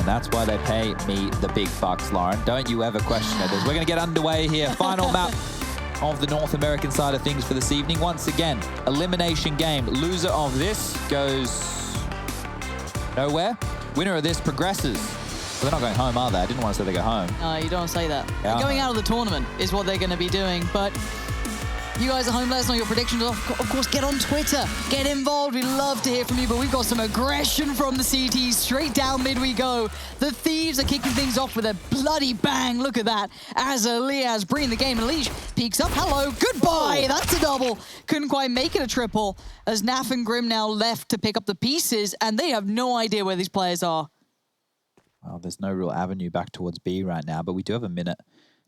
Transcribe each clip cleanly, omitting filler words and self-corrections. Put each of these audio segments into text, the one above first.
And that's why they pay me the big bucks, Lauren. Don't you ever question it. As we're going to get underway here. Final map of the North American side of things for this evening. Once again, elimination game. Loser of this goes nowhere. Winner of this progresses. Well, they're not going home, are they? I didn't want to say they go home. No, you don't want to say that. Yeah, going out of the tournament is what they're going to be doing. But you guys at home, let us know your predictions. Of course, get on Twitter. Get involved. We'd love to hear from you. But we've got some aggression from the CT. Straight down mid we go. The Thieves are kicking things off with a bloody bang. Look at that. As Elias bringing the game. Unleash peeks up. Hello. Goodbye. That's a double. Couldn't quite make it a triple. As Naf and Grim now left to pick up the pieces. And they have no idea where these players are. Well, there's no real avenue back towards B right now, but we do have a minute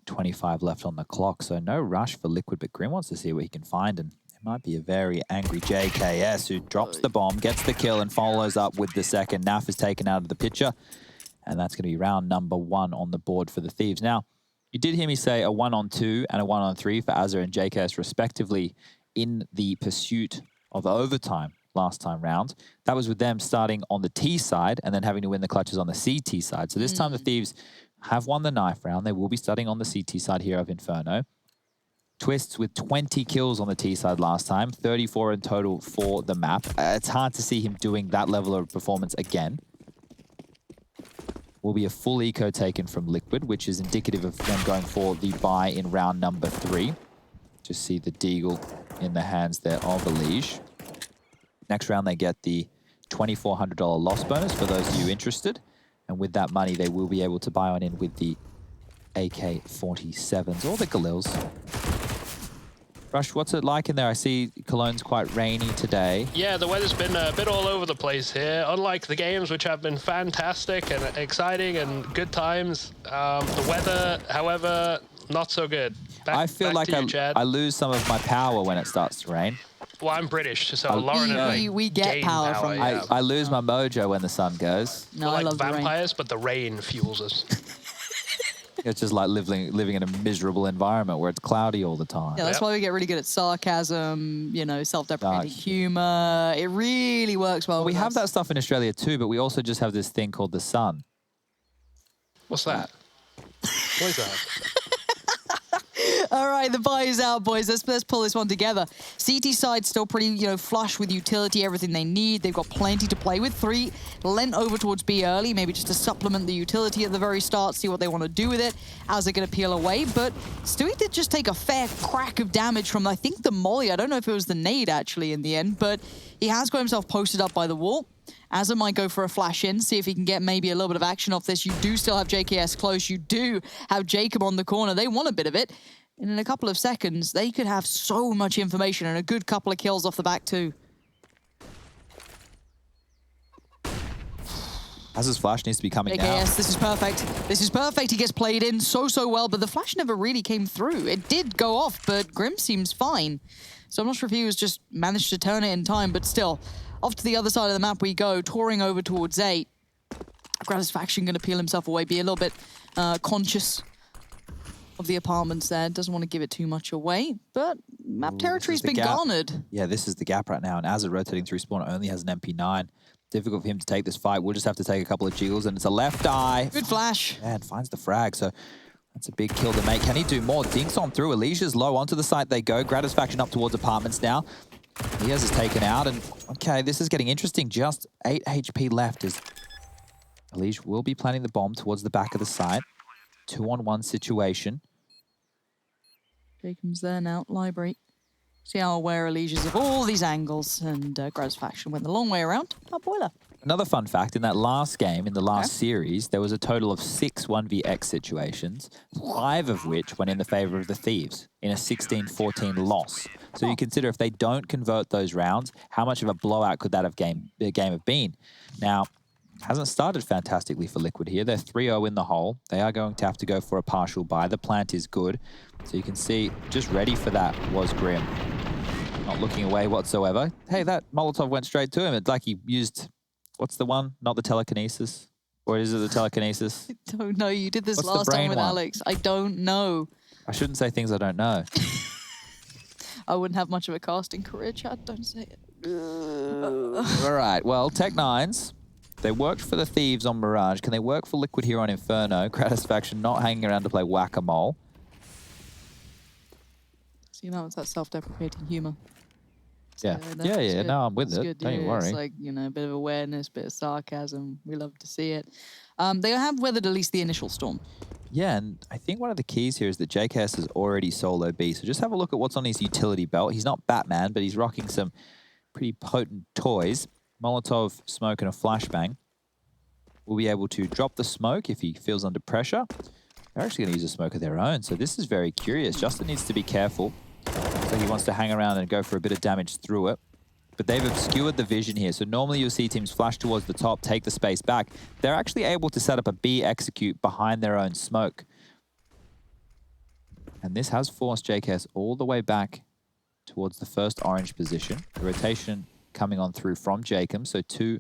25 left on the clock, so no rush for Liquid, but Grim wants to see what he can find, and it might be a very angry JKS who drops the bomb, gets the kill, and follows up with the second. Naf is taken out of the picture, and that's going to be round number 1 on the board for the Thieves. Now, you did hear me say a 1-on-2 and a 1-on-3 for Azza and JKS, respectively, in the pursuit of overtime last time round. That was with them starting on the T side and then having to win the clutches on the CT side. So this time the Thieves have won the knife round. They will be starting on the CT side here of Inferno. Twists with 20 kills on the T side last time, 34 in total for the map. It's hard to see him doing that level of performance again. Will be a full eco taken from Liquid, which is indicative of them going for the buy in round number 3. Just see the deagle in the hands there of Elige. Next round, they get the $2,400 loss bonus for those of you interested. And with that money, they will be able to buy on in with the AK-47s or the Galils. Rush, what's it like in there? I see Cologne's quite rainy today. Yeah, the weather's been a bit all over the place here. Unlike the games, which have been fantastic and exciting and good times, the weather, however, not so good. I feel like I lose some of my power when it starts to rain. Well, I'm British, so Lauren and we get power from yeah. I lose my mojo when the sun goes. No, We're I love like the vampires, but the rain fuels us. It's just like living in a miserable environment where it's cloudy all the time. Yeah, that's why we get really good at sarcasm, you know, self-deprecating humor. It really works well. We have that stuff in Australia too, but we also just have this thing called the sun. What's that? What is that? All right, the buy is out, boys. Let's pull this one together. CT side still pretty, you know, flush with utility, everything they need. They've got plenty to play with. 3 lent over towards B early, maybe just to supplement the utility at the very start, see what they want to do with it as they're going to peel away. But Stewie did just take a fair crack of damage from, I think, the molly. I don't know if it was the nade, actually, in the end, but he has got himself posted up by the wall. Azza might go for a flash in, see if he can get maybe a little bit of action off this. You do still have JKS close. You do have Jacob on the corner. They want a bit of it. And in a couple of seconds, they could have so much information and a good couple of kills off the back too. Azza's flash needs to be coming now. JKS, this is perfect. This is perfect. He gets played in so well, but the flash never really came through. It did go off, but Grim seems fine. So I'm not sure if he was just managed to turn it in time, but still. Off to the other side of the map we go, touring over towards 8. Gratisfaction going to peel himself away, be a little bit conscious of the apartments there. Doesn't want to give it too much away, but map territory's been garnered. Yeah, this is the gap right now, and Azza rotating through spawn only has an MP9. Difficult for him to take this fight. We'll just have to take a couple of jiggles, and it's a left eye. Good flash. And finds the frag, so that's a big kill to make. Can he do more? Dinks on through. Alicia's low. Onto the site they go. Gratisfaction up towards apartments now. Elias is taken out, and okay, this is getting interesting. Just 8 HP left as Elige will be planting the bomb towards the back of the site. 2-on-1 situation. Jacob's there now, library. See how aware Elige is of all these angles, and Gratisfaction went the long way around. Oh, boiler. Another fun fact, in that last game, in the last series, there was a total of 6 1vx situations, 5 of which went in the favor of the Thieves in a 16-14 loss. So you consider if they don't convert those rounds, how much of a blowout could that have game have been? Now, hasn't started fantastically for Liquid here. They're 3-0 in the hole. They are going to have to go for a partial buy. The plant is good. So you can see, just ready for that was Grim. Not looking away whatsoever. Hey, that Molotov went straight to him. It's like he used... What's the one? Not the telekinesis? Or is it the telekinesis? I don't know. You did this What's last the time with one? Alex. I don't know. I shouldn't say things I don't know. I wouldn't have much of a casting career, Chad. Don't say it. All right. Well, Tech9s They worked for the Thieves on Mirage. Can they work for Liquid here on Inferno? Gratisfaction not hanging around to play whack-a-mole. So, it's that self-deprecating humor. Yeah, So yeah. No, I'm with it. Good, Don't you worry. It's like, a bit of awareness, bit of sarcasm. We love to see it. They have weathered at least the initial storm. Yeah, and I think one of the keys here is that JKS is already solo B. So just have a look at what's on his utility belt. He's not Batman, but he's rocking some pretty potent toys. Molotov, smoke, and a flashbang. Will be able to drop the smoke if he feels under pressure. They're actually going to use a smoke of their own, so this is very curious. Justin needs to be careful. So he wants to hang around and go for a bit of damage through it. But they've obscured the vision here. So normally you'll see teams flash towards the top, take the space back. They're actually able to set up a B execute behind their own smoke. And this has forced JKS all the way back towards the first orange position. The rotation coming on through from Jacob. So 2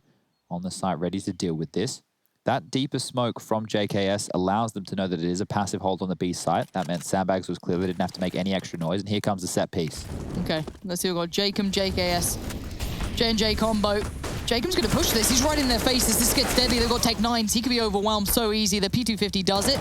on the site ready to deal with this. That deeper smoke from JKS allows them to know that it is a passive hold on the B site. That meant Sandbags was clear. They didn't have to make any extra noise. And here comes the set piece. Okay, let's see. We've got Jacob, JKS, J&J combo. Jacob's going to push this. He's right in their faces. This gets deadly. They've got Tech 9s. He could be overwhelmed so easy. The P250 does it.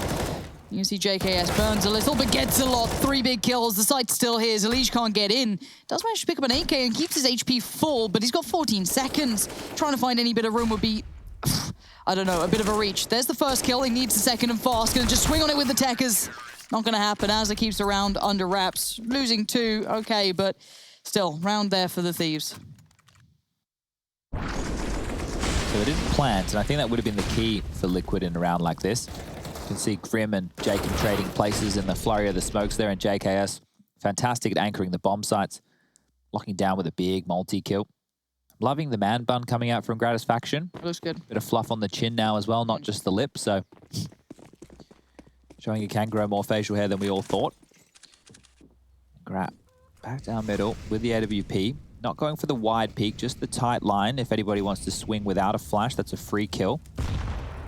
You can see JKS burns a little, but gets a lot. 3 big kills. The site's still here. Zalish can't get in. Does manage to pick up an AK and keeps his HP full, but he's got 14 seconds. Trying to find any bit of room would be... I don't know, a bit of a reach. There's the first kill. He needs the second and fast. Gonna just swing on it with the techers. Not gonna happen. Azza keeps the round under wraps. Losing 2, okay, but still, round there for the Thieves. So they didn't plant, and I think that would have been the key for Liquid in a round like this. You can see Grim and Jacob trading places in the flurry of the smokes there in JKS. Fantastic at anchoring the bomb sites. Locking down with a big multi-kill. Loving the man bun coming out from Gratisfaction. Looks good. Bit of fluff on the chin now as well, not just the lip, so... showing he can grow more facial hair than we all thought. Grat back down middle with the AWP. Not going for the wide peak, just the tight line. If anybody wants to swing without a flash, that's a free kill.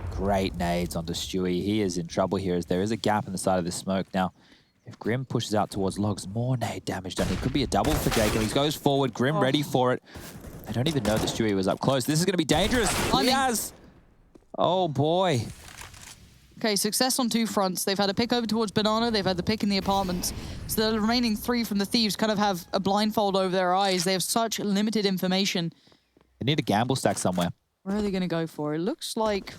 Great nades onto Stewie. He is in trouble here as there is a gap in the side of the smoke. Now, if Grim pushes out towards Logs, more nade damage done. It could be a double for Jake, and he goes forward. Grim ready for it. I don't even know that Stewie was up close. This is going to be dangerous. He has. Oh, boy. Okay, success on 2 fronts. They've had a pick over towards Banana. They've had the pick in the apartments. So the remaining 3 from the Thieves kind of have a blindfold over their eyes. They have such limited information. They need a gamble stack somewhere. Where are they going to go for? It looks like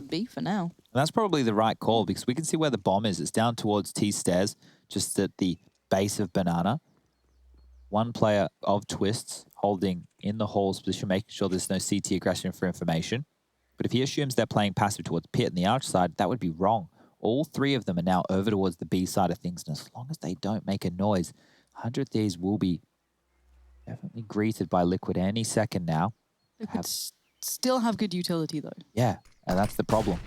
B for now. And that's probably the right call because we can see where the bomb is. It's down towards T stairs, just at the base of Banana. One player of Twists holding in the hall's position, making sure there's no CT aggression for information. But if he assumes they're playing passive towards Pit and the arch side, that would be wrong. All 3 of them are now over towards the B side of things. And as long as they don't make a noise, 100 Thieves will be definitely greeted by Liquid any second now. They could still have good utility, though. Yeah, and that's the problem.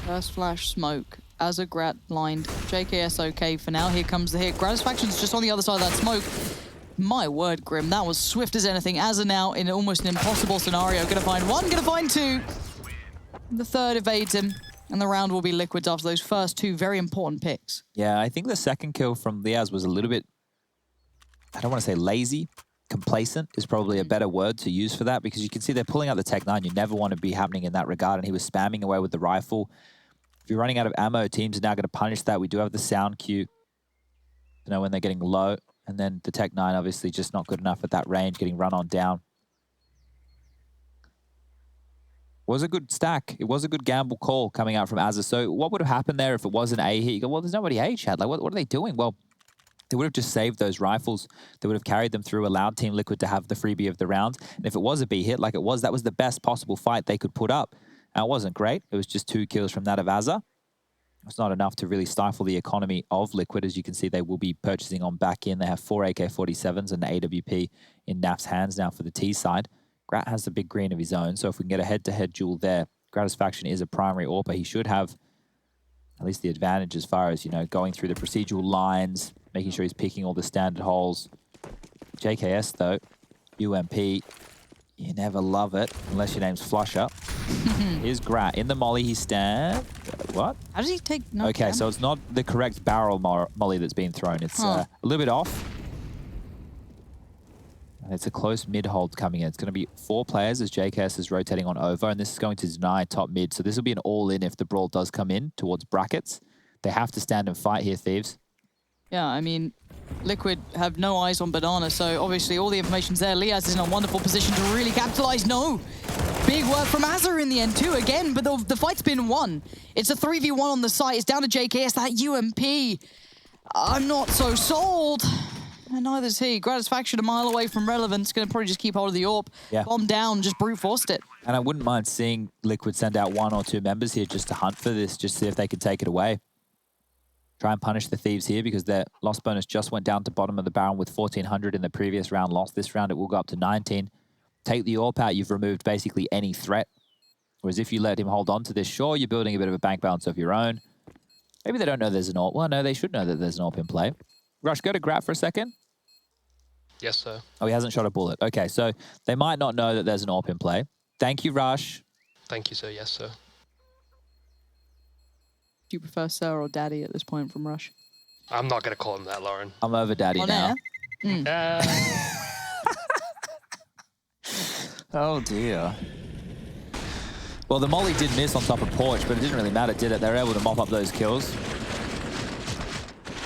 First flash, smoke. Azza, Grat, blind. JKS okay for now. Here comes the hit. Gratisfaction's just on the other side of that smoke. My word, Grim. That was swift as anything. Azza now in almost an impossible scenario. Gonna find 1, gonna find 2. The 3rd evades him. And the round will be Liquid's after those first 2 very important picks. Yeah, I think the second kill from Liaz was a little bit, I don't want to say lazy. Complacent is probably a better word to use for that because you can see they're pulling out the Tech 9. You never want to be happening in that regard. And he was spamming away with the rifle. If you're running out of ammo, teams are now going to punish that. We do have the sound cue to know when they're getting low. And then the Tech 9 obviously just not good enough at that range, getting run on down. Was a good stack. It was a good gamble call coming out from Azza. So what would have happened there if it was an A hit? You go, well, there's nobody A, Chad. Like, what are they doing? Well, they would have just saved those rifles. They would have carried them through, allowed Team Liquid to have the freebie of the round. And if it was a B hit, like it was, that was the best possible fight they could put up. And it wasn't great. It was just 2 kills from that of Azza. It's not enough to really stifle the economy of Liquid. As you can see, they will be purchasing on back in. They have 4 AK-47s and an AWP in Naf's hands now for the T side. Grat has the big green of his own, so if we can get a head-to-head duel there, Gratisfaction is a primary AWPer. He should have at least the advantage as far as, you know, going through the procedural lines, making sure he's picking all the standard holes. JKS, though, UMP, you never love it unless your name's Flusher. Here's Grat. In the molly, he stands... What? How does he take... No okay, damage? so it's not the correct barrel molly that's been thrown. It's a little bit off. I It's a close mid hold coming in. It's going to be 4 players as JKS is rotating on over, and this is going to deny top mid. So this will be an all-in if the brawl does come in towards brackets. They have to stand and fight here, Thieves. Yeah, I mean, Liquid have no eyes on Banana, so obviously all the information's there. Liaz is in a wonderful position to really capitalize. No! Big work from Azza in the end too, again, but the fight's been won. It's a 3v1 on the site. It's down to JKS, that UMP. I'm not so sold. And neither is he. Gratisfaction a mile away from Relevance. Going to probably just keep hold of the AWP. Yeah. Bomb down, just brute forced it. And I wouldn't mind seeing Liquid send out 1 or 2 members here just to hunt for this, just see if they can take it away. Try and punish the Thieves here because their loss bonus just went down to bottom of the barrel with 1,400 in the previous round loss. This round it will go up to 19. Take the AWP out, you've removed basically any threat. Whereas if you let him hold on to this, sure, you're building a bit of a bank balance of your own. Maybe they don't know there's an AWP. Well, no, they should know that there's an AWP in play. Rush, go to Grat for a second. Yes, sir. Oh, he hasn't shot a bullet. Okay, so they might not know that there's an AWP in play. Thank you, Rush. Thank you, sir. Yes, sir. Do you prefer Sir or Daddy at this point from Rush? I'm not going to call him that, Lauren. I'm over Daddy now. Oh, dear. Well, the molly did miss on top of Porch, but it didn't really matter, did it? They were able to mop up those kills.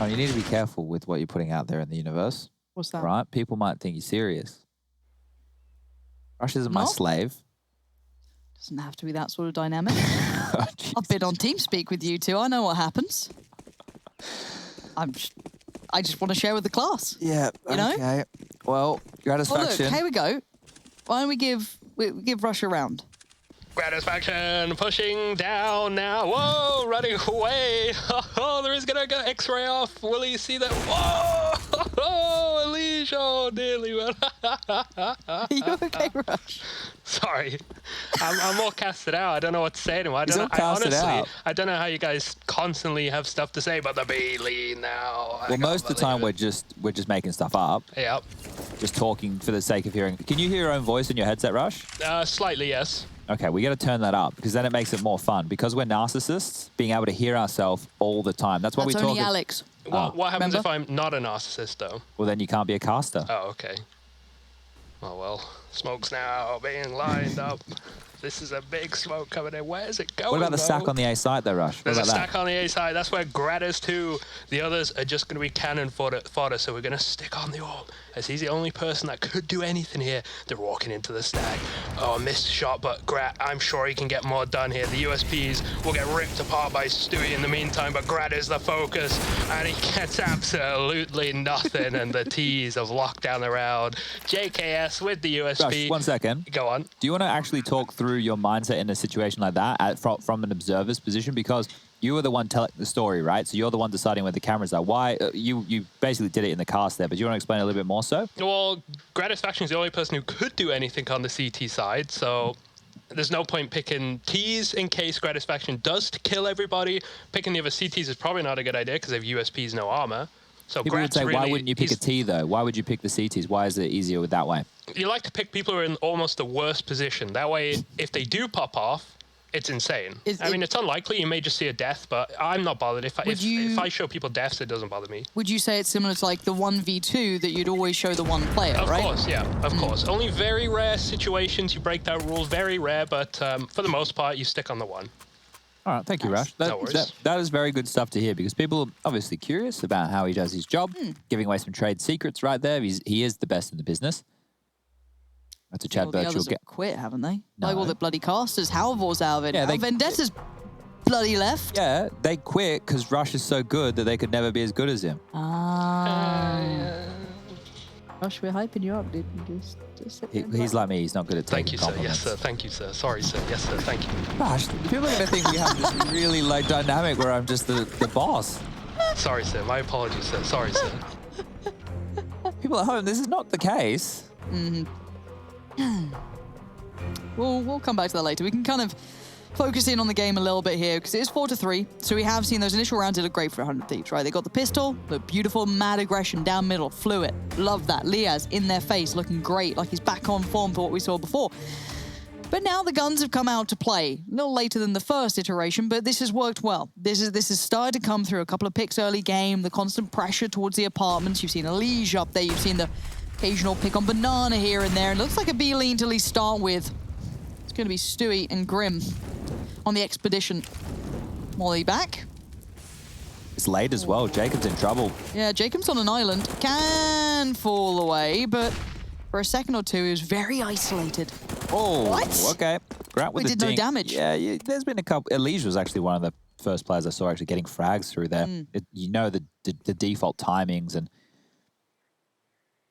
Oh, you need to be careful with what you're putting out there in the universe. What's that? Right? People might think you're serious. Rush isn't my slave. Doesn't have to be that sort of dynamic. Oh, I've been on TeamSpeak with you two. I know what happens. I just want to share with the class. Yeah, you know? okay. Well, Gratisfaction. Oh, look, here we go. Why don't we give Rush a round? Gratisfaction pushing down now. Whoa, running away. Oh, there is going to get X-ray off. Will he see that? Whoa, oh, Elise, oh, nearly went. Are you okay, Rush? Sorry. I'm all casted out. I don't know what to say anymore. I don't know how you guys constantly have stuff to say about the B-lead now. Well, most of the time we're just making stuff up. Yep. Just talking for the sake of hearing. Can you hear your own voice in your headset, Rush? Slightly, yes. Okay, we got to turn that up because then it makes it more fun. Because we're narcissists, being able to hear ourselves all the time. That's what we talk. That's only Alex. What happens if I'm not a narcissist, though? Well, then you can't be a caster. Oh, okay. Oh, well. Smoke's now being lined up. This is a big smoke coming in. Where is it going? What about the stack on the A side, though, Rush? There's a stack on the A side. That's where Grad is, too. The others are just going to be cannon fodder, so we're going to stick on the AWP, as he's the only person that could do anything here. They're walking into the stack. Oh, a missed shot, but Grad, I'm sure he can get more done here. The USPs will get ripped apart by Stewie in the meantime, but Grad is the focus, and he gets absolutely nothing, and the T's have locked down the round. JKS with the USP. Rush, 1 second. Go on. Do you want to actually talk through your mindset in a situation like that from an observer's position? Because you were the one telling the story, right? So you're the one deciding where the cameras are. Why? You basically did it in the cast there, but do you want to explain a little bit more so? Well, Gratisfaction is the only person who could do anything on the CT side, so there's no point picking T's in case Gratisfaction does kill everybody. Picking the other CTs is probably not a good idea because they have USPs, no armor. So people would say, why wouldn't you pick a T, though? Why would you pick the CTs? Why is it easier with that way? You like to pick people who are in almost the worst position. That way, if they do pop off, it's insane. I mean, it's unlikely. You may just see a death, but I'm not bothered. If I show people deaths, it doesn't bother me. Would you say it's similar to like the 1v2 that you'd always show the one player, right? Of course, yeah, of course. Only very rare situations you break that rule. Very rare, but for the most part, you stick on the one. All right, thank you, Rush. No worries. That is very good stuff to hear because people are obviously curious about how he does his job, giving away some trade secrets right there. He is the best in the business. That's a Chad Birchall. The others have quit, haven't they? No. Like all the bloody casters. Halvor's out of it. Yeah, Vendetta's bloody left. Yeah, they quit because Rush is so good that they could never be as good as him. Rush, we're hyping you up, dude. Just He's like me. He's not good at taking compliments. Yes, sir. Thank you, sir. Sorry, sir. Yes, sir. Thank you. Rush, people are going to think we have this really like dynamic where I'm just the boss. Sorry, sir. My apologies, sir. Sorry, sir. People at home, this is not the case. We'll come back to that later. We can kind of focus in on the game a little bit here because it is 4-3. So we have seen those initial rounds that look great for 100 Thieves, right? They got the pistol, look beautiful, mad aggression down middle, fluid. Love that. Liaz in their face, looking great, like he's back on form for what we saw before. But now the guns have come out to play. A little later than the first iteration, but this has worked well. This has started to come through. A couple of picks early game, the constant pressure towards the apartments. You've seen Elise up there. You've seen the Occasional pick on Banana here and there. It looks like a B lean to at least start with. It's going to be Stewie and Grim on the expedition. Molly back. It's late as well. Jacob's in trouble. Yeah, Jacob's on an island. Can fall away, but for a second or two, he was very isolated. Oh, what? Okay. Grat with We the did no dink. damage. Yeah, there's been a couple. Elige was actually one of the first players I saw actually getting frags through there. You know the default timings and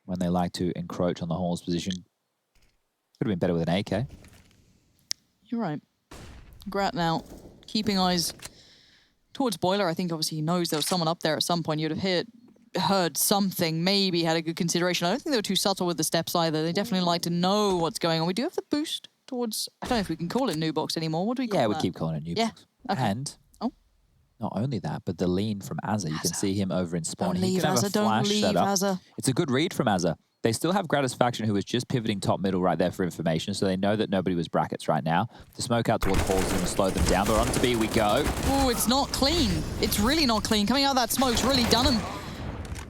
when they like to encroach on the Hall's position. Could have been better with an AK. You're right. Grat now keeping eyes towards Boiler. I think obviously he knows there was someone up there at some point. You'd have heard something, maybe had a good consideration. I don't think they were too subtle with the steps either. They definitely like to know what's going on. We do have the boost towards, I don't know if we can call it new box anymore. What do we call it? Yeah, we keep calling it new box. Okay. And not only that, but the lean from Azza. You can see him over in spawn. Don't He leave can have Azza, a don't flash leave setup. Azza. It's a good read from Azza. They still have Gratisfaction, who is just pivoting top middle right there for information, so they know that nobody was brackets right now. The smoke out towards Halls is going to slow them down. But on to B we go. Oh, it's not clean. It's really not clean. Coming out of that smoke's really done him.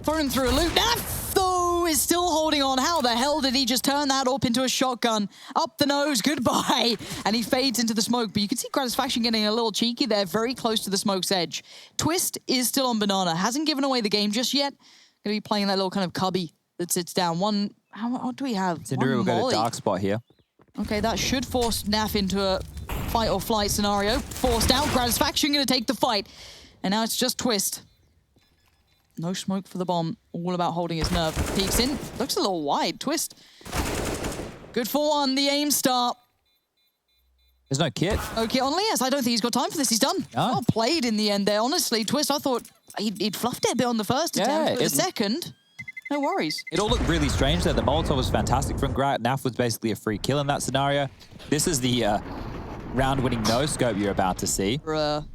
Thrown him through a loop. Naf, though, is still holding on. How the hell did he just turn that up into a shotgun? Up the nose, goodbye. And he fades into the smoke. But you can see Gratisfaction getting a little cheeky there, very close to the smoke's edge. Twist is still on Banana. Hasn't given away the game just yet. Going to be playing that little kind of cubby that sits down. What do we have? Cinderu will go to dark spot here. Okay, that should force Naf into a fight or flight scenario. Forced out, Gratisfaction going to take the fight. And now it's just Twist. No smoke for the bomb. All about holding his nerve. Peeks in. Looks a little wide. Twist. Good for one. The aim start. There's no kit. Okay, on Lias. I don't think he's got time for this. He's done. No. Well played in the end there. Honestly, Twist, I thought he'd fluffed it a bit on the first attempt, but the second, no worries. It all looked really strange there. The Molotov was fantastic from Grat. Naf was basically a free kill in that scenario. This is the round-winning no-scope you're about to see. Bruh.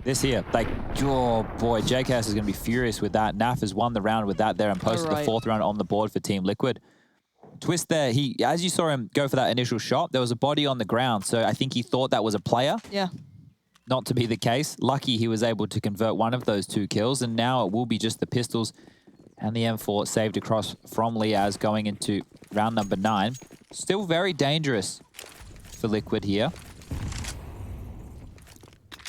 This here, like, oh boy, JKS is going to be furious with that. Naf has won the round with that there and posted the fourth round on the board for Team Liquid. Twist there, as you saw him go for that initial shot, there was a body on the ground, so I think he thought that was a player. Yeah. Not to be the case. Lucky he was able to convert one of those 2 kills, and now it will be just the pistols and the M4 saved across from Liaz going into round number 9. Still very dangerous for Liquid here.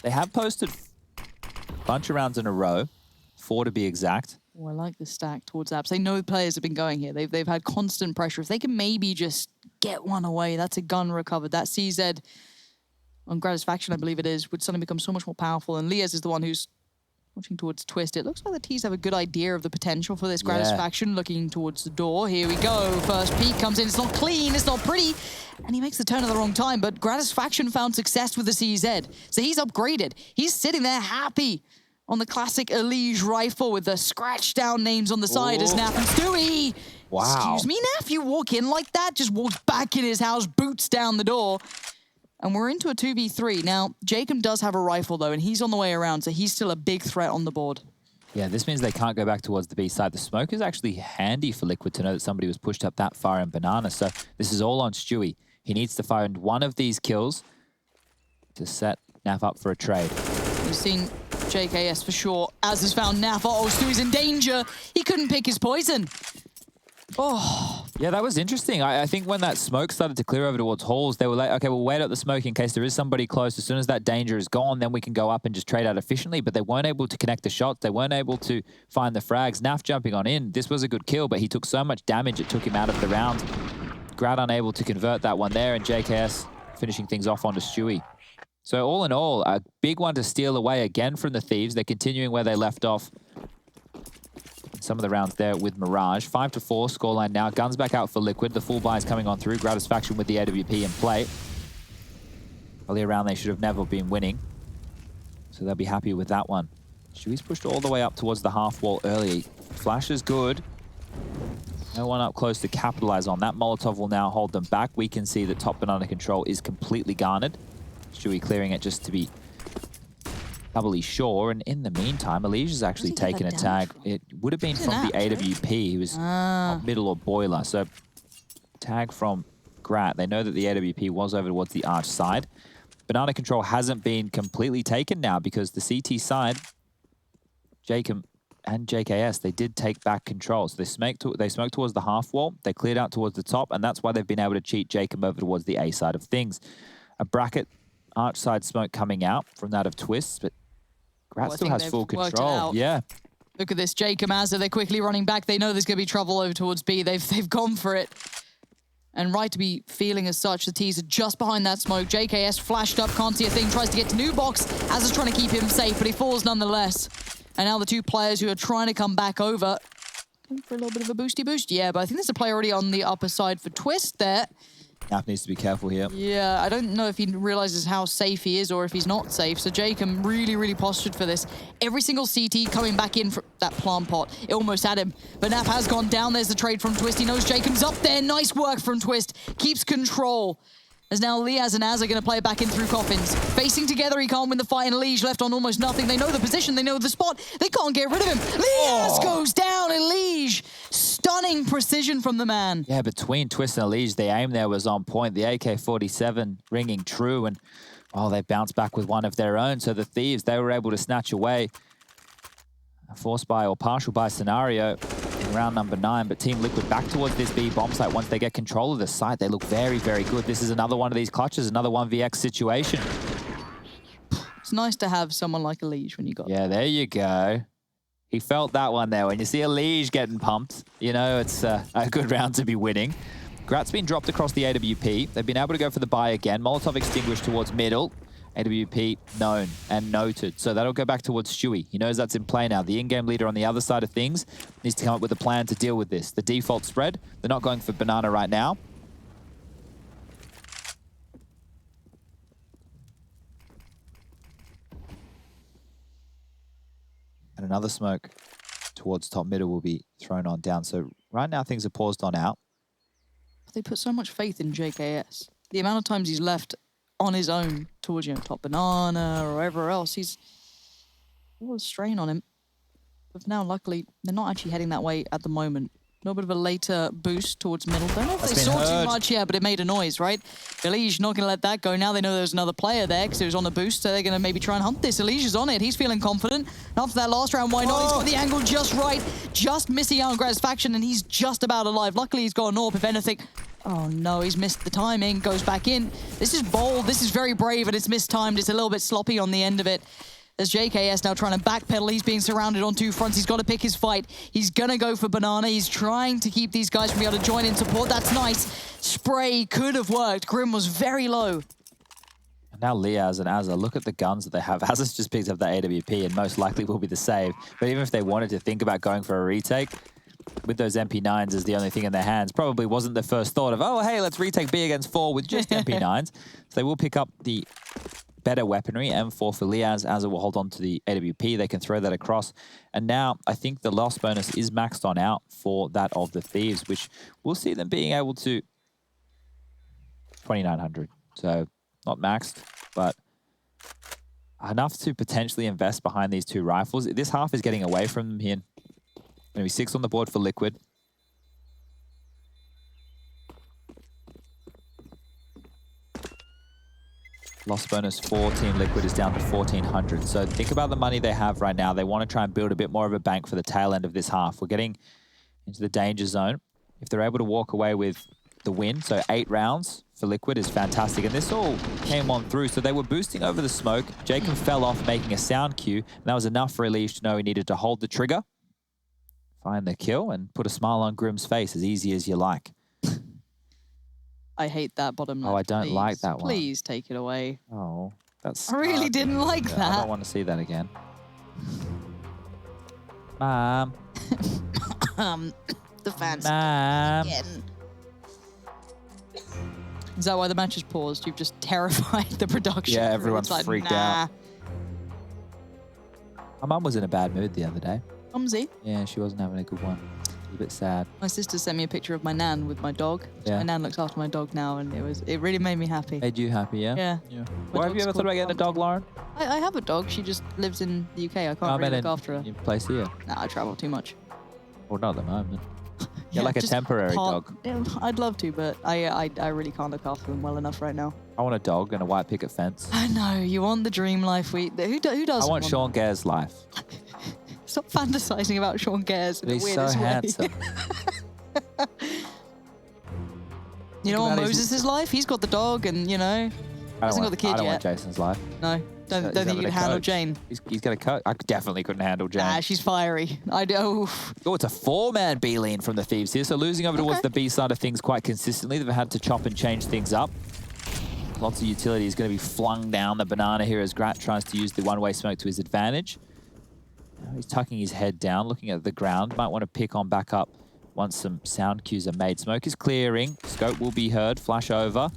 They have posted a bunch of rounds in a row, 4 to be exact. Oh, I like the stack towards Apps. They know the players have been going here. They've had constant pressure. If they can maybe just get one away, that's a gun recovered. That CZ on Gratisfaction, I believe it is, would suddenly become so much more powerful. And Liaz is the one who's watching towards Twist. It looks like the T's have a good idea of the potential for this Gratisfaction, looking towards the door. Here we go. First peek comes in. It's not clean. It's not pretty. And he makes the turn at the wrong time. But Gratisfaction found success with the CZ. So he's upgraded. He's sitting there happy on the classic Elige rifle with the scratched down names on the side as Naf and Stewie. Wow. Excuse me, Naf, you walk in like that, just walks back in his house, boots down the door. And we're into a 2v3. Now, Jacob does have a rifle, though, and he's on the way around, so he's still a big threat on the board. Yeah, this means they can't go back towards the B side. The smoke is actually handy for Liquid to know that somebody was pushed up that far in Banana, so this is all on Stewie. He needs to find one of these kills to set Naf up for a trade. We've seen JKS for sure. Az has found Naf. Oh, Stewie's in danger. He couldn't pick his poison. Oh. Yeah, that was interesting. I think when that smoke started to clear over towards Halls, they were like, okay, we'll wait out the smoke in case there is somebody close. As soon as that danger is gone, then we can go up and just trade out efficiently. But they weren't able to connect the shots. They weren't able to find the frags. Naf jumping on in. This was a good kill, but he took so much damage it took him out of the round. Grad unable to convert that one there, and JKS finishing things off onto Stewie. So all in all, a big one to steal away again from the Thieves. They're continuing where they left off. Some of the rounds there with Mirage. 5-4 scoreline now. Guns back out for Liquid. The full buy is coming on through. Gratisfaction with the AWP in play. Early round they should have never been winning. So they'll be happy with that one. Stewie's pushed all the way up towards the half wall early. Flash is good. No one up close to capitalize on. That Molotov will now hold them back. We can see that top banana control is completely garnered. Stewie clearing it just to be doubly sure. And in the meantime, Elige has actually taken a tag. It would have been from the AWP. He was middle or boiler. So tag from Grat. They know that the AWP was over towards the arch side. Banana control hasn't been completely taken now because the CT side, Jacob and JKS, they did take back control. So they smoked towards the half wall. They cleared out towards the top, and that's why they've been able to cheat Jacob over towards the A side of things. A bracket arch side smoke coming out from that of Twists, but Grat still has full control. Yeah. Look at this, Jacob Mazza, they're quickly running back. They know there's going to be trouble over towards B. They've gone for it. And right to be feeling as such, the T's are just behind that smoke. JKS flashed up, can't see a thing, tries to get to new box. Azza's trying to keep him safe, but he falls nonetheless. And now the two players who are trying to come back over. Going for a little bit of a boosty boost. Yeah, but I think there's a player already on the upper side for Twist there. Nap needs to be careful here. Yeah, I don't know if he realizes how safe he is or if he's not safe. So Jacob really postured for this. Every single CT coming back in for that plant pot. It almost had him. But Nap has gone down. There's the trade from Twist. He knows Jacob's up there. Nice work from Twist. Keeps control. As now Liaz and Az are going to play it back in through Coffins. Facing together, he can't win the fight, and Liege left on almost nothing. They know the position, they know the spot. They can't get rid of him. Liaz goes down, and Liege. Stunning precision from the man. Yeah, between Twist and Liege, the aim there was on point. The AK-47 ringing true, and they bounced back with one of their own. So the Thieves, they were able to snatch away a force buy or partial buy scenario in round number 9, but Team Liquid back towards this B bomb site. Once they get control of the site, they look very good. This is another one of these clutches, another 1vx situation. It's nice to have someone like a Liege when you got Yeah, there you go. He felt that one there. When you see a Liege getting pumped, you know it's a good round to be winning. Grat's been dropped across the AWP. They've been able to go for the buy again. Molotov extinguished towards middle. AWP known and noted. So that'll go back towards Stewie. He knows that's in play now. The in-game leader on the other side of things needs to come up with a plan to deal with this. The default spread, they're not going for banana right now. And another smoke towards top middle will be thrown on down. So right now things are paused on out. They put so much faith in JKS. The amount of times he's left on his own towards, top banana or wherever else, he's a little strain on him. But now, luckily, they're not actually heading that way at the moment. A little bit of a later boost towards middle. Don't know if they saw too much, yeah, but it made a noise, right? Elige not going to let that go. Now they know there's another player there because it was on a boost, so they're going to maybe try and hunt this. Elige is on it. He's feeling confident. And after that last round, why not? He's got the angle just right, just missing out on Gratisfaction, and he's just about alive. Luckily, he's got an AWP, if anything. Oh no, he's missed the timing, goes back in. This is bold, this is very brave, and it's mistimed. It's a little bit sloppy on the end of it. As JKS now trying to backpedal, he's being surrounded on two fronts. He's got to pick his fight. He's gonna go for banana. He's trying to keep these guys from being able to join in support. That's nice. Spray could have worked. Grim was very low. And now Liaz and Azza, look at the guns that they have. Azza's just picked up that AWP and most likely will be the save. But even if they wanted to think about going for a retake, with those MP9s as the only thing in their hands, probably wasn't the first thought of, oh, hey, let's retake B against 4 with just MP9s. So they will pick up the better weaponry, M4 for Liaz. Azza will hold on to the AWP. They can throw that across. And now I think the loss bonus is maxed on out for that of the Thieves, which we'll see them being able to 2,900. So not maxed, but enough to potentially invest behind these two rifles. This half is getting away from them here. Going to be 6 on the board for Liquid. Loss bonus for Team Liquid is down to 1,400. So think about the money they have right now. They want to try and build a bit more of a bank for the tail end of this half. We're getting into the danger zone. If they're able to walk away with the win, so 8 rounds for Liquid is fantastic. And this all came on through. So they were boosting over the smoke. Jacob fell off, making a sound cue. And that was enough for Elige to know he needed to hold the trigger, find the kill, and put a smile on Grim's face as easy as you like. I hate that bottom left. Oh, I don't like that one. Please take it away. Oh, that's... I really didn't like that. I don't want to see that again. Mom. The fans. Mom. Again. Is that why the match is paused? You've just terrified the production. Yeah, everyone's like, freaked out. My mum was in a bad mood the other day. Mumsy? Yeah, she wasn't having a good one. It was a bit sad. My sister sent me a picture of my nan with my dog. Yeah. My nan looks after my dog now, and it really made me happy. Made you happy, yeah? Yeah. Why have you ever thought about getting a dog, Lauren? I have a dog. She just lives in the UK. I can't really look after her. You place here? Nah, I travel too much. Well, not at the moment. You're like a temporary dog. Yeah, I'd love to, but I really can't look after them well enough right now. I want a dog and a white picket fence. I know. You want the dream life. Who does? I want Sean Gare's life. Stop fantasizing about Sean Cares in the He's so weirdest way. handsome. You know, on about his- Moses' life, he's got the dog and, you know, hasn't got the kid I don't yet. want Jason's life. No, don't He's think having you can a handle coach. Jane. He's got a coach. I definitely couldn't handle Jane. Nah, she's fiery. I do. Oh, it's a 4-man B lane from the Thieves here. So losing over towards the B side of things quite consistently. They've had to chop and change things up. Lots of utility is going to be flung down the banana here as Grat tries to use the one-way smoke to his advantage. Now he's tucking his head down, looking at the ground. Might want to pick on back up once some sound cues are made. Smoke is clearing. Scope will be heard. Flash over.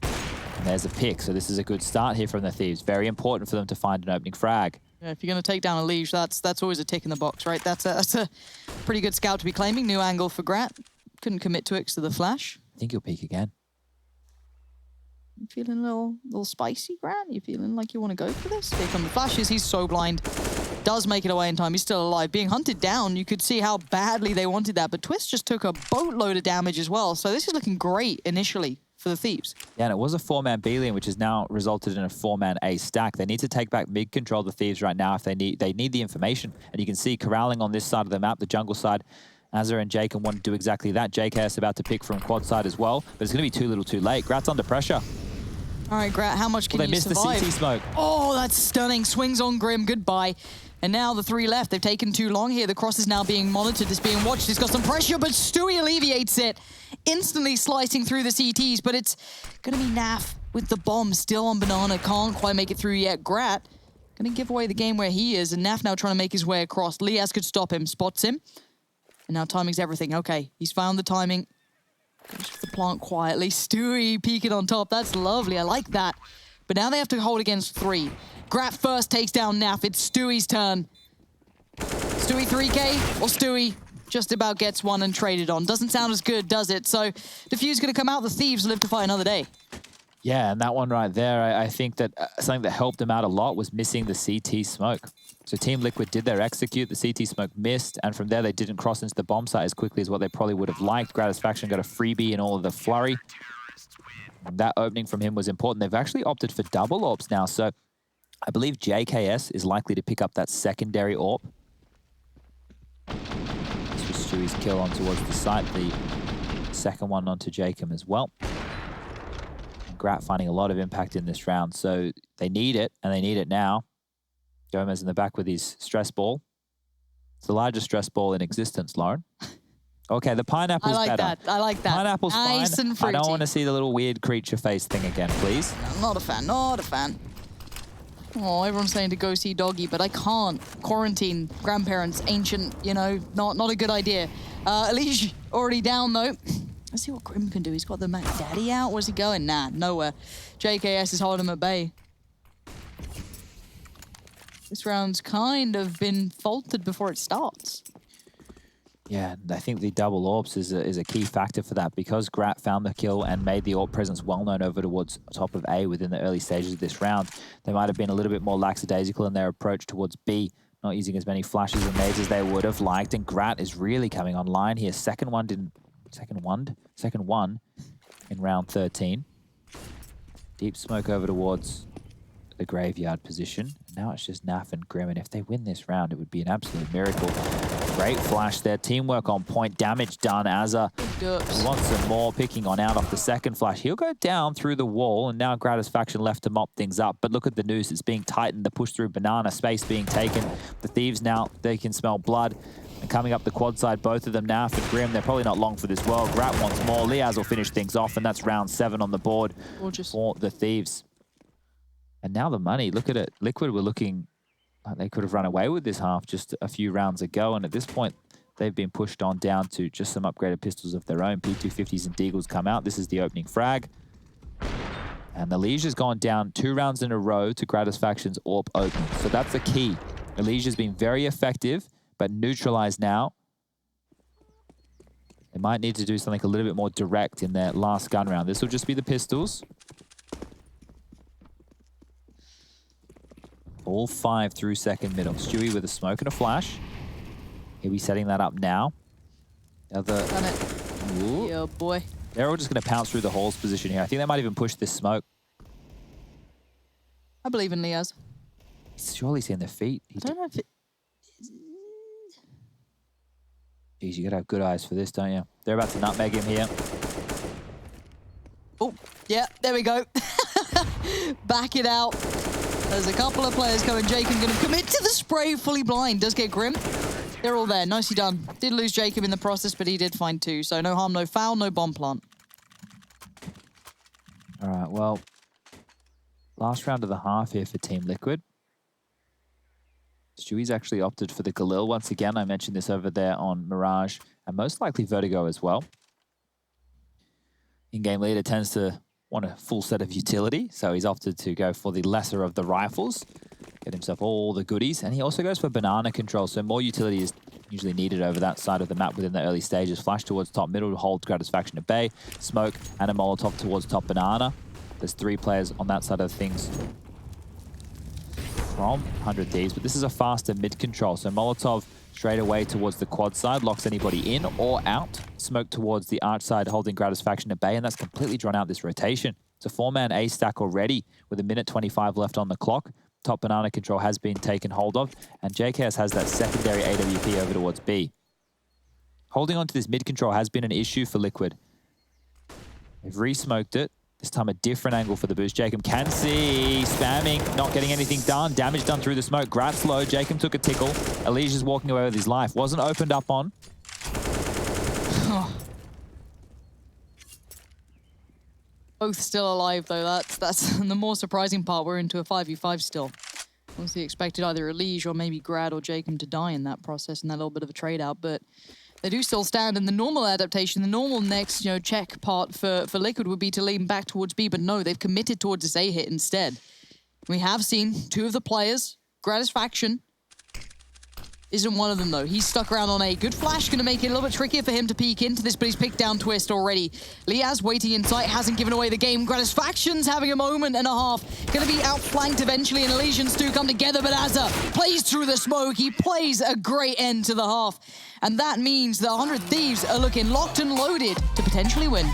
And there's a pick. So this is a good start here from the Thieves. Very important for them to find an opening frag. Yeah, if you're going to take down a Liege, that's always a tick in the box, right? That's a pretty good scout to be claiming. New angle for Grat. Couldn't commit to it because of the flash. I think he'll peek again. You feeling a little spicy, Grat? You feeling like you want to go for this? Here come the flashes. He's so blind. Does make it away in time. He's still alive. Being hunted down, you could see how badly they wanted that. But Twist just took a boatload of damage as well. So this is looking great initially for the Thieves. Yeah, and it was a 4-man B lane, which has now resulted in a 4-man A stack. They need to take back mid control the Thieves right now if they need the information. And you can see corralling on this side of the map, the jungle side. Azza and Jacob want to do exactly that. JKS about to pick from quad side as well, but it's going to be too little too late. Grat's under pressure. All right, Grat, how much can Well, you they missed survive? the CT smoke. Oh, that's stunning. Swings on Grim. Goodbye. And now the 3 left. They've taken too long here. The cross is now being monitored. It's being watched. It's got some pressure, but Stewie alleviates it. Instantly slicing through the CTs, but it's going to be Naf with the bomb still on Banana. Can't quite make it through yet. Grat going to give away the game where he is, and Naf now trying to make his way across. Liaz could stop him, spots him. And now timing's everything. Okay, he's found the timing. Goes for the plant quietly. Stewie peeking on top. That's lovely. I like that. But now they have to hold against 3. Grat first takes down Naf. It's Stewie's turn. Stewie 3K or Stewie just about gets one and traded on. Doesn't sound as good, does it? So Diffuse going to come out. The Thieves live to fight another day. Yeah, and that one right there, I think that something that helped them out a lot was missing the CT smoke. So Team Liquid did their execute, the CT smoke missed, and from there they didn't cross into the bomb site as quickly as what they probably would have liked. Gratisfaction got a freebie in all of the flurry. And that opening from him was important. They've actually opted for double orbs now, so I believe JKS is likely to pick up that secondary orb. This was Stewie's kill on towards the site, the second one onto Jacob as well. Grat finding a lot of impact in this round, so they need it, and they need it now. Gomez in the back with his stress ball. It's the largest stress ball in existence, Lauren. Okay, the pineapple's better. I like that. Pineapple's Nice fine. and fruity. I don't want to see the little weird creature face thing again, please. I'm not a fan, not a fan. Oh, everyone's saying to go see Doggy, but I can't. Quarantine, grandparents, ancient, you know, not a good idea. Elige already down, though. Let's see what Grim can do. He's got the Mac Daddy out. Where's he going? Nah, nowhere. JKS is holding him at bay. This round's kind of been faltered before it starts. Yeah, I think the double orbs is a key factor for that because Grat found the kill and made the orb presence well known over towards top of A within the early stages of this round. They might have been a little bit more lackadaisical in their approach towards B, not using as many flashes and nades as they would have liked, and Grat is really coming online here. Second one in round 13. Deep smoke over towards the graveyard position. Now it's just Naf and Grim, and if they win this round, it would be an absolute miracle. Great flash there. Teamwork on point. Damage done. Azza wants some more. Picking on out off the second flash. He'll go down through the wall, and now Gratisfaction left to mop things up. But look at the noose. It's being tightened. The push through banana. Space being taken. The Thieves now, they can smell blood. And coming up the quad side, both of them, Naf and Grim, they're probably not long for this world. Grat wants more. Liaz will finish things off, and that's round 7 on the board for the Thieves. And now the money. Look at it. Liquid were looking like they could have run away with this half just a few rounds ago. And at this point, they've been pushed on down to just some upgraded pistols of their own. P250s and Deagles come out. This is the opening frag. And the Legion's gone down 2 rounds in a row to Gratisfaction's AWP opening. So that's the key. The Legion's been very effective, but neutralized now. They might need to do something a little bit more direct in their last gun round. This will just be the pistols. All 5 through second middle. Stewie with a smoke and a flash. He'll be setting that up now. Done it. Ooh. Yeah, boy. They're all just going to pounce through the halls position here. I think they might even push this smoke. I believe in Liaz. He's surely seen their feet. I don't know if it... Geez, you gotta have good eyes for this, don't you? They're about to nutmeg him here. Oh, yeah, there we go. Back it out. There's a couple of players coming. Jacob going to commit to the spray, fully blind. Does get Grim. They're all there. Nicely done. Did lose Jacob in the process, but he did find 2. So no harm, no foul, no bomb plant. All right, well, last round of the half here for Team Liquid. Stewie's actually opted for the Galil once again. I mentioned this over there on Mirage, and most likely Vertigo as well. In-game leader tends to want a full set of utility, so he's opted to go for the lesser of the rifles, get himself all the goodies, and he also goes for banana control, so more utility is usually needed over that side of the map within the early stages. Flash towards top middle, hold Gratisfaction at bay, smoke, and a Molotov towards top banana. There's 3 players on that side of things from 100 Thieves, but this is a faster mid control, so Molotov straight away towards the quad side, locks anybody in or out. Smoke towards the arch side, holding Gratisfaction at bay, and that's completely drawn out this rotation. It's a 4-man A stack already with 1:25 left on the clock. Top banana control has been taken hold of, and JKS has that secondary AWP over towards B. Holding on to this mid control has been an issue for Liquid. They've re-smoked it. This time a different angle for the boost. Jacob can see, spamming, not getting anything done. Damage done through the smoke. Grat's low. Jacob took a tickle. Elijah's walking away with his life. Wasn't opened up on. Both still alive, though. That's the more surprising part. We're into a 5v5 still. Obviously expected either Elige or maybe Grad or Jacob to die in that process, and that little bit of a trade-out, but they do still stand. And the normal adaptation, the normal next, check part for Liquid would be to lean back towards B, but no, they've committed towards this A hit instead. We have seen 2 of the players. Gratisfaction isn't one of them, though. He's stuck around on A. Good flash, gonna make it a little bit trickier for him to peek into this, but he's picked down Twist already. Liaz waiting in sight, hasn't given away the game. Gratisfaction's having a moment and a half. Gonna be outflanked eventually, and Elysians do come together, but Azza plays through the smoke. He plays a great end to the half. And that means the 100 Thieves are looking locked and loaded to potentially win.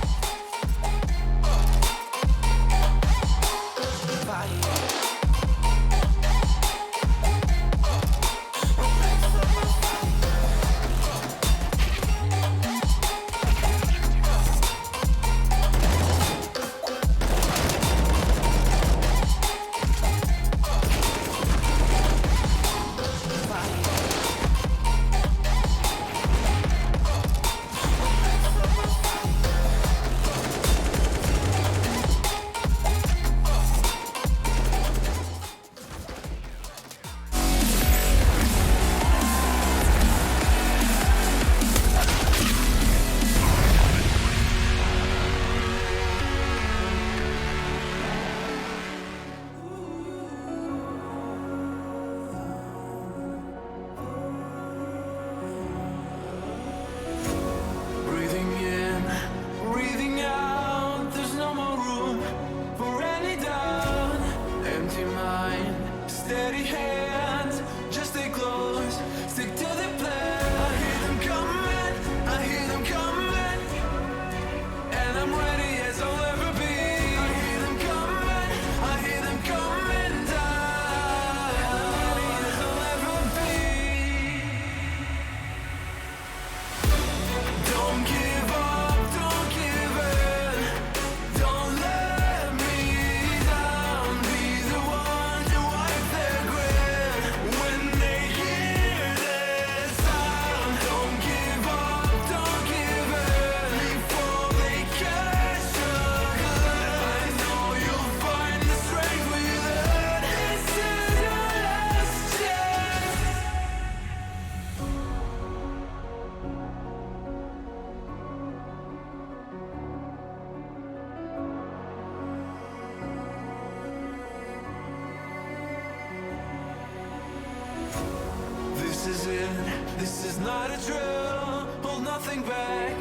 This is it, this is not a drill. Hold nothing back,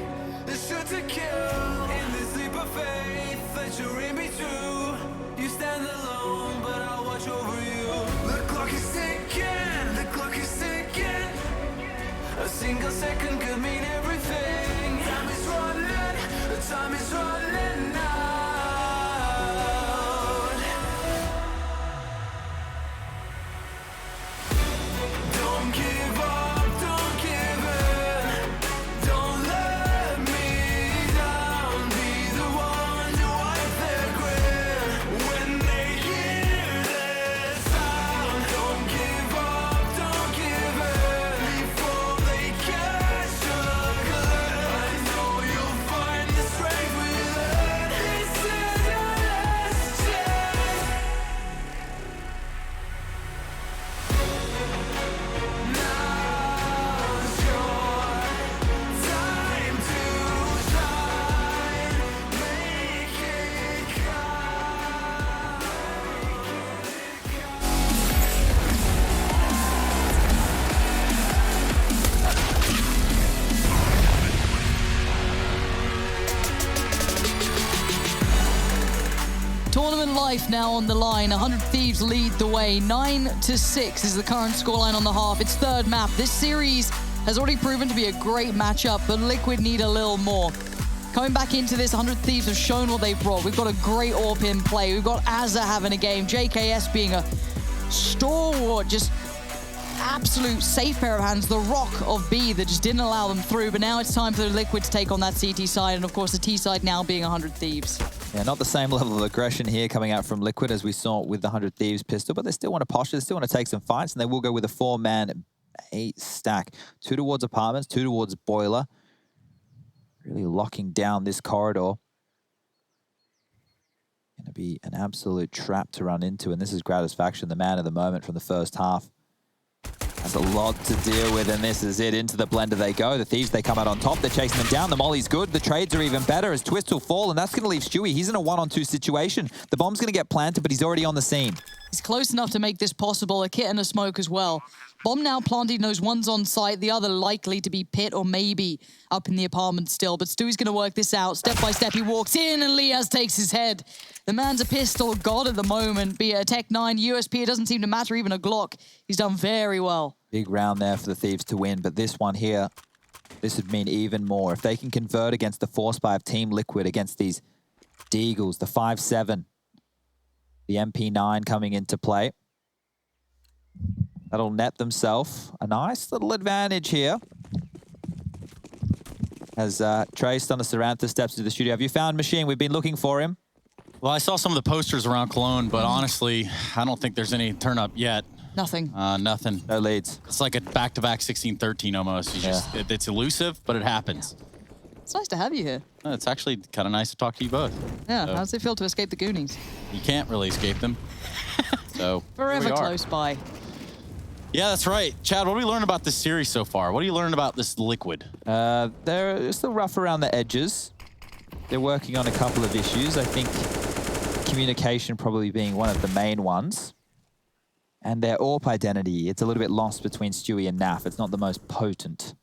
this shoot to kill. In this leap of faith that you're in me too. You stand alone, but I'll watch over you. The clock is ticking, the clock is ticking. A single second could mean everything. Time is running, the time is running out. Don't give up, don't give in. life now on the line. 100 Thieves lead the way. 9-6 is the current scoreline on the half. It's third map. This series has already proven to be a great matchup, but Liquid need a little more. Coming back into this, 100 Thieves have shown what they've brought. We've got a great AWP in play. We've got Azza having a game. JKS being a stalwart, just absolute safe pair of hands. The rock of B that just didn't allow them through. But now it's time for the Liquid to take on that CT side. And of course, the T side now being 100 Thieves. Yeah, not the same level of aggression here coming out from Liquid as we saw with the 100 Thieves pistol, but they still want to posture, they still want to take some fights, and they will go with a 4-man 8 stack. 2 towards apartments, 2 towards boiler. Really locking down this corridor. Going to be an absolute trap to run into, and this is Gratisfaction, the man of the moment from the first half. Has a lot to deal with, and this is it. Into the blender they go. The Thieves, they come out on top. They're chasing them down. The molly's good. The trades are even better as Twist will fall, and that's going to leave Stewie. He's in a 1-on-2 situation. The bomb's going to get planted, but he's already on the scene. He's close enough to make this possible. A kit and a smoke as well. Bomb now planted, knows one's on site, the other likely to be pit or maybe up in the apartment still. But Stewie's going to work this out. Step by step, he walks in and Liaz takes his head. The man's a pistol god at the moment, be it a Tech 9, USP, it doesn't seem to matter, even a Glock. He's done very well. Big round there for the Thieves to win, but this one here, this would mean even more. If they can convert against the force buy of Team Liquid, against these Deagles, the 5-7, the MP9 coming into play, that'll net themselves a nice little advantage here. As Trace on the Sarantha steps into the studio. Have you found Machine? We've been looking for him. Well, I saw some of the posters around Cologne, but honestly, I don't think there's any turn up yet. Nothing. Nothing. No leads. It's like a back-to-back 16-13 almost. You just, it's elusive, but it happens. It's nice to have you here. It's actually kind of nice to talk to you both. Yeah, So, how does it feel to escape the Goonies? you can't really escape them. So Forever here we are. close by. Yeah, that's right. Chad, what have we learned about this series so far? What are you learning about this Liquid? They're still rough around the edges. They're working on a couple of issues. I think communication probably being one of the main ones. And their AWP identity, it's a little bit lost between Stewie and Naf. It's not the most potent.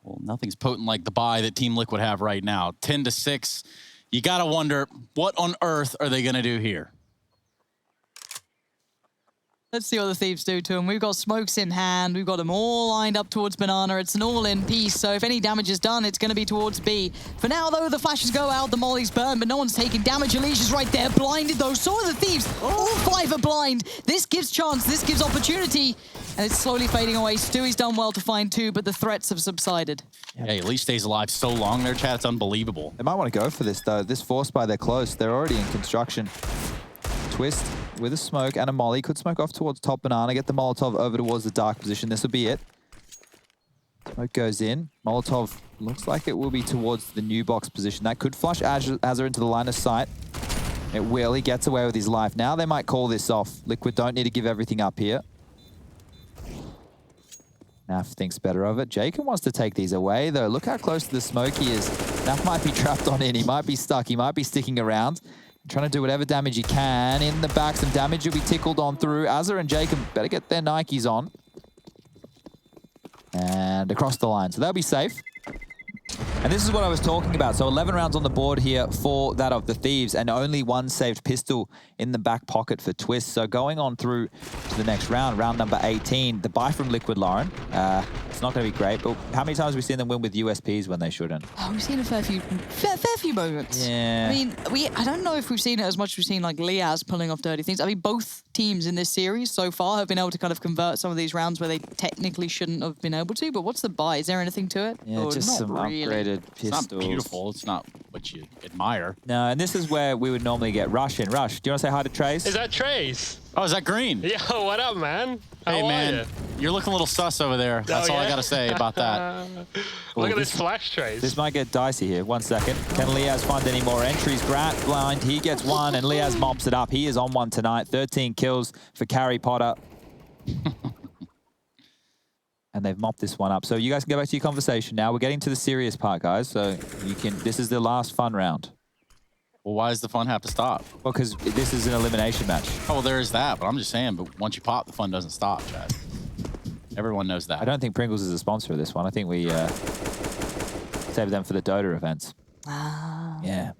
Well, nothing's potent like the buy that Team Liquid have right now. 10-6. You got to wonder, what on earth are they going to do here? Let's see what the Thieves do to him. We've got smokes in hand. We've got them all lined up towards Banana. It's an all-in piece, so if any damage is done, it's going to be towards B. For now, though, the flashes go out, the mollies burn, but no one's taking damage. Alicia's right there, blinded, though. So are the Thieves. All 5 are blind. This gives chance. This gives opportunity, and it's slowly fading away. Stewie's done well to find 2, but the threats have subsided. Yeah, at least stays alive so long there, Chad. It's unbelievable. They might want to go for this, though. This force buy, they're close. They're already in construction. Twist with a smoke and a molly. Could smoke off towards top Banana. Get the Molotov over towards the dark position. This will be it. Smoke goes in. Molotov looks like it will be towards the new box position. That could flush Azza into the line of sight. It will. He gets away with his life. Now they might call this off. Liquid don't need to give everything up here. Naf thinks better of it. Jacob wants to take these away, though. Look how close to the smoke he is. Naf might be trapped on in. He might be stuck. He might be sticking around. Trying to do whatever damage he can. In the back, some damage will be tickled on through. Azza and Jacob better get their Nikes on. And across the line. So they'll be safe. And this is what I was talking about. So 11 rounds on the board here for that of the Thieves, and only 1 saved pistol in the back pocket for Twist. So going on through to the next round, round number 18, the buy from Liquid, Lauren. It's not going to be great, but how many times have we seen them win with USPs when they shouldn't? Oh, we've seen a fair few moments. Yeah. I mean, I don't know if we've seen it as much as we've seen like Liaz pulling off dirty things. I mean, both teams in this series so far have been able to kind of convert some of these rounds where they technically shouldn't have been able to. But what's the buy? Is there anything to it? Yeah, or just not some really? upgraded pistols. It's not beautiful. It's not what you admire. No, and this is where we would normally get Rush in. Rush, do you want to say hi to Trace? Is that Trace? Oh, is that Green? Yo, what up, man? Hey, How man. are you? You're looking a little sus over there. That's all I yeah? got to say about that. Look at this flash, Trace. This might get dicey here. 1 second. Can Liaz find any more entries? Grat blind. He gets 1, and Liaz mops it up. He is on 1 tonight. 13 kills for Carrie Potter. And they've mopped this one up. So you guys can go back to your conversation now. We're getting to the serious part, guys. So you can. This is the last fun round. Well, why does the fun have to stop? Well, because this is an elimination match. Oh, well, there is that. But I'm just saying, but once you pop, the fun doesn't stop, Chad. Everyone knows that. I don't think Pringles is a sponsor of this one. I think we save them for the Dota events. Ah. Yeah.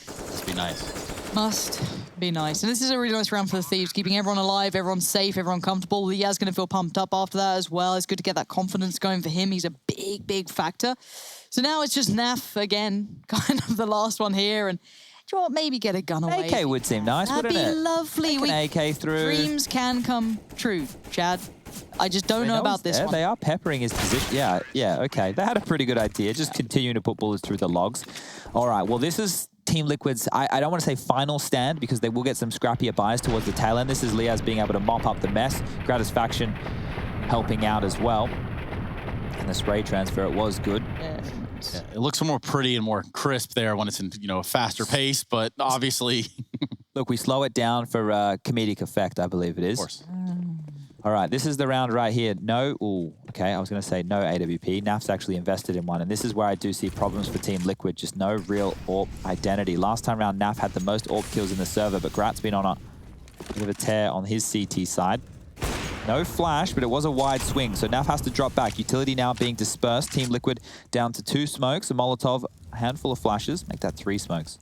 Must be nice. Must be nice. And this is a really nice round for the Thieves, keeping everyone alive, everyone safe, everyone comfortable. Lia's going to feel pumped up after that as well. It's good to get that confidence going for him. He's a big, big factor. So now it's just Naf again, kind of the last one here. And do you know what? Maybe get a gun away. AK would seem nice, That'd wouldn't be it? lovely. Take an AK through. Dreams can come true, Chad. I just don't know about this one. They are peppering his position. Yeah, okay. They had a pretty good idea, just continuing to put bullets through the logs. All right, well, this is Team Liquid's, I don't want to say final stand, because they will get some scrappier buys towards the tail end. This is Liaz being able to mop up the mess. Gratisfaction helping out as well. And the spray transfer, it was good. Yeah. Yeah, it looks more pretty and more crisp there when it's in, you know, a faster pace, but obviously... Look, we slow it down for comedic effect, I believe it is. Of course. All right, this is the round right here. No, okay, I was going to say no AWP. NAF's actually invested in one, and this is where I do see problems for Team Liquid. Just no real AWP identity. Last time round, NAF had the most AWP kills in the server, but Grat's been on a bit of a tear on his CT side. No flash, but it was a wide swing, so NAF has to drop back. Utility now being dispersed. Team Liquid down to 2 smokes, a Molotov, a handful of flashes. Make that 3 smokes.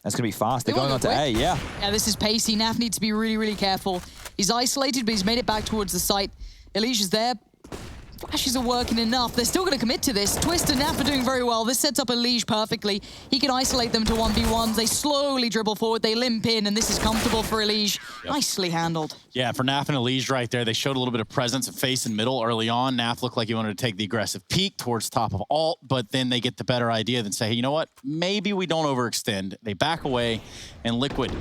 That's going to be fast. They're going on to A, yeah. Yeah, this is pacey. Naf needs to be really, really careful. He's isolated, but he's made it back towards the site. Elijah's there. Flashes are working enough. They're still going to commit to this. Twist and Naf are doing very well. This sets up Elige perfectly. He can isolate them to 1v1s. They slowly dribble forward. They limp in, and this is comfortable for Elige. Yep. Nicely handled. Yeah, for Naf and Elige right there, they showed a little bit of presence and face in middle early on. Naf looked like he wanted to take the aggressive peek towards top of alt, but then they get the better idea than say, hey, you know what? Maybe we don't overextend. They back away, and Liquid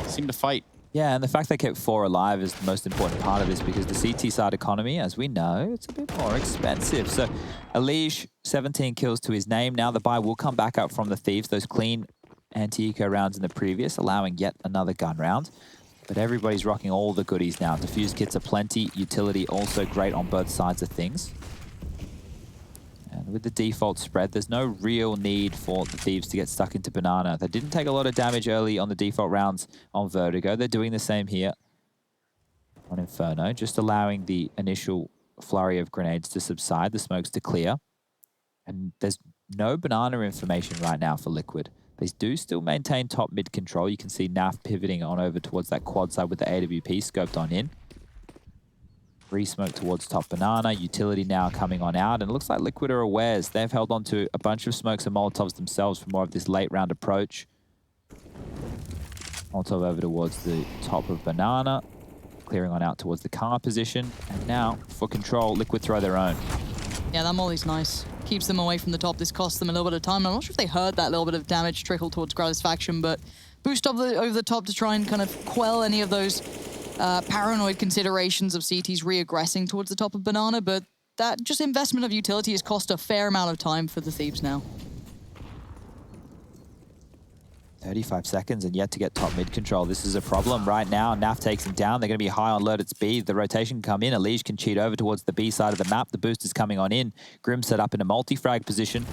seem to fight. Yeah, and the fact they kept 4 alive is the most important part of this, because the CT side economy, as we know, it's a bit more expensive. So Elige, 17 kills to his name. Now the buy will come back up from the Thieves, those clean anti-eco rounds in the previous, allowing yet another gun round. But everybody's rocking all the goodies now. Diffuse kits are plenty, utility also great on both sides of things. And with the default spread, there's no real need for the Thieves to get stuck into Banana. They didn't take a lot of damage early on the default rounds on Vertigo. They're doing the same here on Inferno, just allowing the initial flurry of grenades to subside, the smokes to clear. And there's no Banana information right now for Liquid. They do still maintain top mid control. You can see Naf pivoting on over towards that quad side with the AWP scoped on in. Re-smoke towards top Banana. Utility now coming on out. And it looks like Liquid are awares. They've held on to a bunch of smokes and Molotovs themselves for more of this late round approach. Molotov over towards the top of Banana. Clearing on out towards the car position. And now, for control, Liquid throw their own. Yeah, that molly's nice. Keeps them away from the top. This costs them a little bit of time. I'm not sure if they heard that little bit of damage trickle towards Gratisfaction, but boost over the top to try and kind of quell any of those paranoid considerations of CT's re-aggressing towards the top of Banana, but that just investment of utility has cost a fair amount of time for the Thieves now. 35 seconds and yet to get top mid control. This is a problem right now. Naf takes him down. They're going to be high on alert at speed. The rotation can come in. Elige can cheat over towards the B side of the map. The boost is coming on in. Grim set up in a multi-frag position.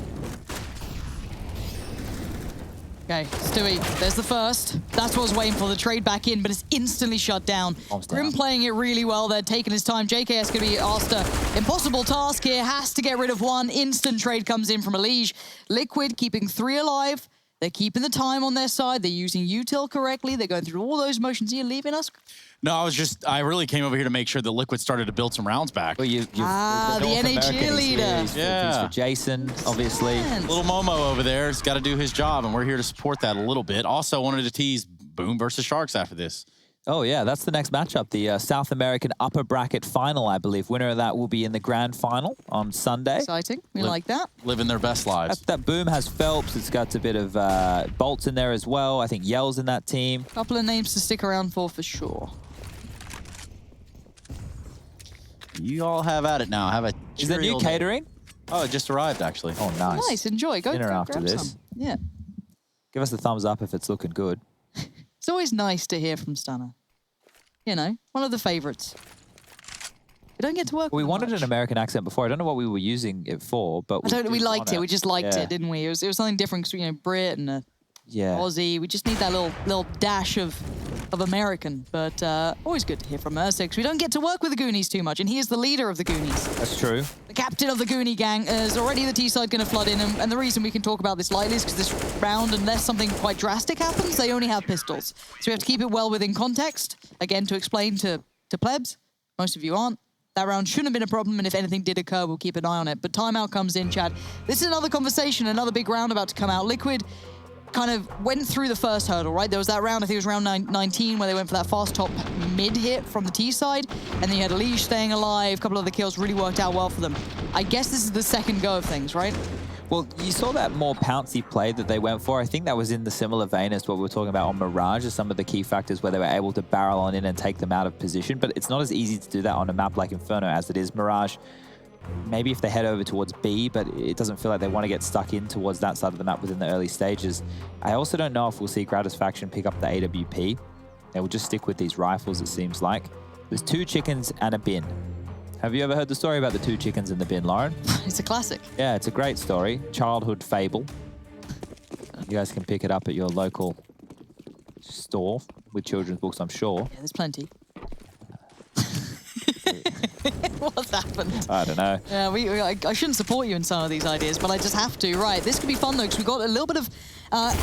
Okay, Stewie, there's the first. That's what I was waiting for, the trade back in, but it's instantly shut down. Grim playing it really well there, taking his time. JKS going to be asked an impossible task here, has to get rid of one. Instant trade comes in from Elige. Liquid keeping 3 alive. They're keeping the time on their side. They're using util correctly. They're going through all those motions. Are you leaving us? No, I really came over here to make sure that Liquid started to build some rounds back. Well, the NA leader. Yeah. For Jason, obviously. Little Momo over there has got to do his job, and we're here to support that a little bit. Also wanted to tease Boom versus Sharks after this. Oh, yeah, that's the next matchup, the South American upper bracket final, I believe. Winner of that will be in the grand final on Sunday. Exciting. We like that. Living their best lives. That Boom has Phelps. It's got a bit of Bolts in there as well. I think Yell's in that team. Couple of names to stick around for sure. You all have at it now. Have a Is there new catering? Oh, it just arrived, actually. Oh, nice. Nice. Enjoy. Go dinner grab after this. some. Yeah. Give us the thumbs up if it's looking good. It's always nice to hear from Stunner. You know, one of the favorites. We don't get to work. We wanted much. an American accent before. I don't know what we were using it for, but we liked it. We just liked it, didn't we? It was something different because, you know, Brit and yeah. Aussie. We just need that little dash of of American, but always good to hear from Mercer, because we don't get to work with the Goonies too much, and he is the leader of the Goonies. That's true. The captain of the Goonie gang is already the T-side going to flood in, and the reason we can talk about this lightly is because this round, unless something quite drastic happens, they only have pistols. So we have to keep it well within context. Again, to explain to plebs, most of you aren't. That round shouldn't have been a problem, and if anything did occur, we'll keep an eye on it. But timeout comes in, Chad. This is another conversation, another big round about to come out. Liquid kind of went through the first hurdle, right? There was that round, I think it was round 19, where they went for that fast top mid hit from the T side, and then you had Leash staying alive, a couple of the kills really worked out well for them. I guess this is the second go of things, right? Well, you saw that more pouncy play that they went for. I think that was in the similar vein as what we were talking about on Mirage, as some of the key factors where they were able to barrel on in and take them out of position. But it's not as easy to do that on a map like Inferno as it is Mirage. Maybe if they head over towards B, but it doesn't feel like they want to get stuck in towards that side of the map within the early stages. I also don't know if we'll see Gratis Faction pick up the AWP. They will just stick with these rifles, it seems like. There's 2 chickens and a bin. Have you ever heard the story about the 2 chickens in the bin, Lauren? It's a classic. Yeah, it's a great story. Childhood fable. You guys can pick it up at your local store with children's books, I'm sure. Yeah, there's plenty. What's happened? I don't know. Yeah, I shouldn't support you in some of these ideas, but I just have to. Right, this could be fun though, because we got a little bit of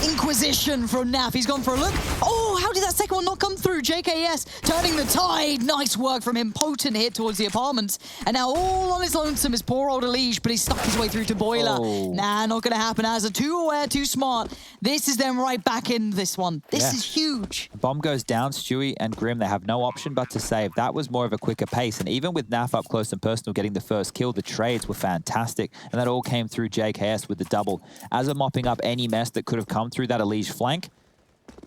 inquisition from Naf. He's gone for a look. Oh, how did that second one not come through? JKS turning the tide. Nice work from him. Potent hit towards the apartments. And now all on his lonesome is poor old Elige, but he's stuck his way through to Boiler. Oh. Nah, not going to happen. As a too aware, too smart. This is them right back in this one. This is huge. Bomb goes down. Stewie and Grim, they have no option but to save. That was more of a quicker pace. And even with Naf up close and personal getting the first kill, the trades were fantastic. And that all came through JKS with the double. As a mopping up any mess that could have come through that Elige flank.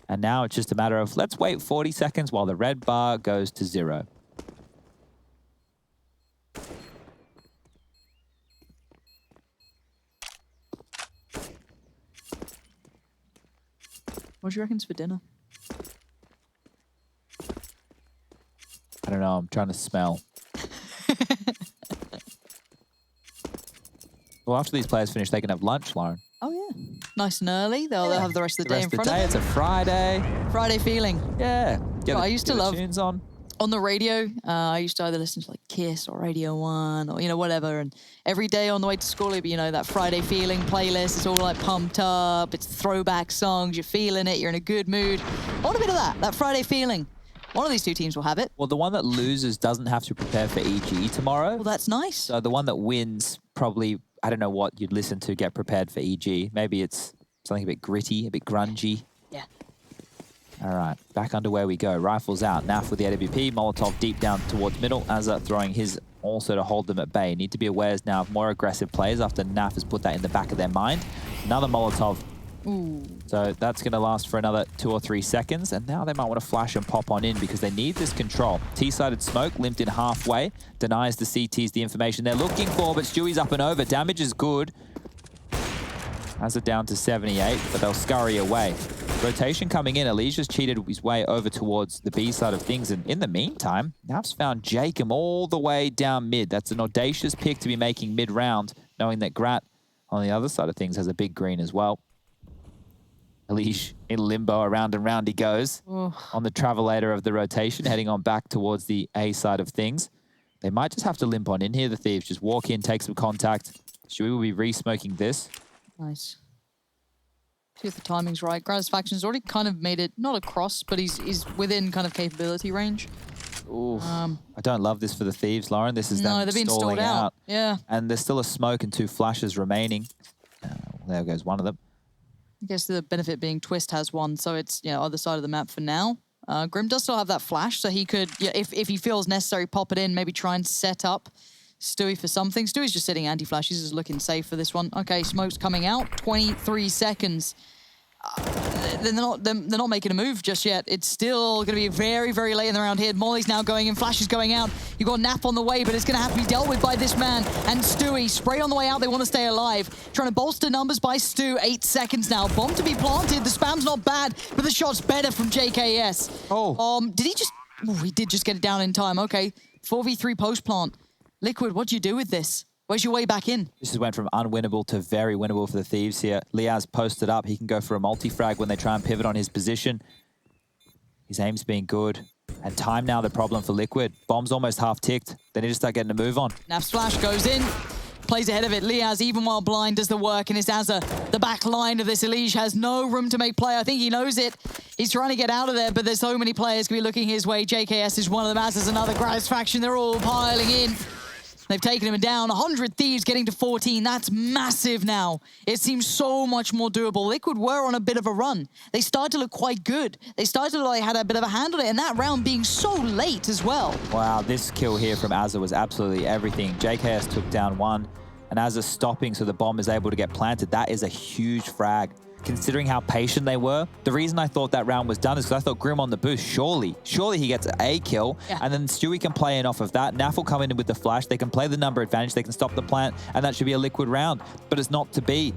And now it's just a matter of let's wait 40 seconds while the red bar goes to 0. What do you reckon's for dinner? I don't know. I'm trying to smell. Well, after these players finish, they can have lunch, Lauren. Oh, yeah. Nice and early. They'll have the rest of the day in front of them. It's a Friday. Friday feeling. Yeah. I used to love tunes on the radio. I used to either listen to like Kiss or Radio 1 or, whatever. And every day on the way to school, it'd be, that Friday feeling playlist. It's all like pumped up. It's throwback songs. You're feeling it. You're in a good mood. I want a bit of that Friday feeling. One of these two teams will have it. Well, the one that loses doesn't have to prepare for EG tomorrow. Well, that's nice. So the one that wins probably, I don't know what you'd listen to get prepared for EG. Maybe it's something a bit gritty, a bit grungy. Yeah. All right, back underway we go. Rifles out. Naf with the AWP. Molotov deep down towards middle. Azza throwing his also to hold them at bay. Need to be aware now of more aggressive players after Naf has put that in the back of their mind. Another Molotov. Ooh. So that's going to last for another 2 or 3 seconds. And now they might want to flash and pop on in because they need this control. T-sided smoke, limped in halfway. Denies the CTs the information they're looking for, but Stewie's up and over. Damage is good. As it down to 78, but they'll scurry away. Rotation coming in. Alicia's cheated his way over towards the B side of things. And in the meantime, Naf's found Jacob all the way down mid. That's an audacious pick to be making mid-round, knowing that Grat on the other side of things has a big green as well. Elige in limbo, around and round he goes on the travelator of the rotation, heading on back towards the A side of things. They might just have to limp on in here, the Thieves. Just walk in, take some contact. Stewie will be re-smoking this. Nice. See if the timing's right. Gratis Faction's already kind of made it, not across, but he's within kind of capability range. Ooh, I don't love this for the Thieves, Lauren. This is them they're being stalling stalled out. Yeah. And there's still a smoke and 2 flashes remaining. There goes one of them. I guess the benefit being Twist has one, so it's, other side of the map for now. Grim does still have that flash, so he could, if he feels necessary, pop it in, maybe try and set up Stewie for something. Stewie's just sitting anti-flash. He's just looking safe for this one. Okay, smoke's coming out. 23 seconds. They're not making a move just yet. It's still going to be very, very late in the round here. Molly's now going in. Flash is going out. You've got Nap on the way, but it's going to have to be dealt with by this man. And Stewie, spray on the way out. They want to stay alive. Trying to bolster numbers by Stu. 8 seconds now. Bomb to be planted. The spam's not bad, but the shot's better from JKS. Oh. Did he just... Oh, he did just get it down in time. Okay. 4v3 post-plant. Liquid, what do you do with this? Where's your way back in? This has went from unwinnable to very winnable for the Thieves here. Liaz posted up. He can go for a multi-frag when they try and pivot on his position. His aim's been good. And time now the problem for Liquid. Bomb's almost half ticked. They need to start getting a move on. Naf's flash goes in. Plays ahead of it. Liaz, even while blind, does the work, and it's Azza. The back line of this Elige has no room to make play. I think he knows it. He's trying to get out of there, but there's so many players going to be looking his way. JKS is one of them, Azza's another. Graves faction, they're all piling in. They've taken him down. 100 Thieves getting to 14. That's massive now. It seems so much more doable. Liquid were on a bit of a run. They started to look quite good. They started to look like had a bit of a hand on it, and that round being so late as well. Wow, this kill here from Azza was absolutely everything. JKS took down one, and Azza stopping so the bomb is able to get planted. That is a huge frag. Considering how patient they were, the reason I thought that round was done is because I thought Grim on the boost, surely he gets a kill, and then Stewie can play in off of that. Naf will come in with the flash, they can play the number advantage, they can stop the plant, and that should be a Liquid round, but it's not to be.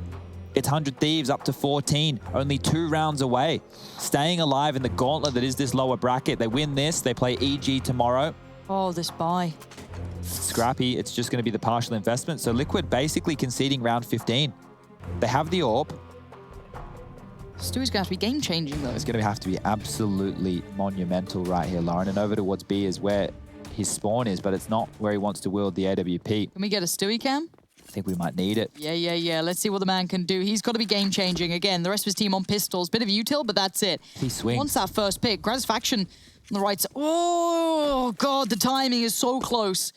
It's 100 Thieves up to 14, only 2 rounds away. Staying alive in the gauntlet that is this lower bracket. They win this, they play EG tomorrow. Oh, this buy. Scrappy, it's just going to be the partial investment. So Liquid basically conceding round 15. They have the AWP. Stewie's going to have to be game-changing, though. It's going to have to be absolutely monumental right here, Lauren. And over towards B is where his spawn is, but it's not where he wants to wield the AWP. Can we get a Stewie cam? I think we might need it. Yeah. Let's see what the man can do. He's got to be game-changing. Again, the rest of his team on pistols. Bit of util, but that's it. He swings. Wants that first pick. Graz faction on the right side. Oh, God, the timing is so close.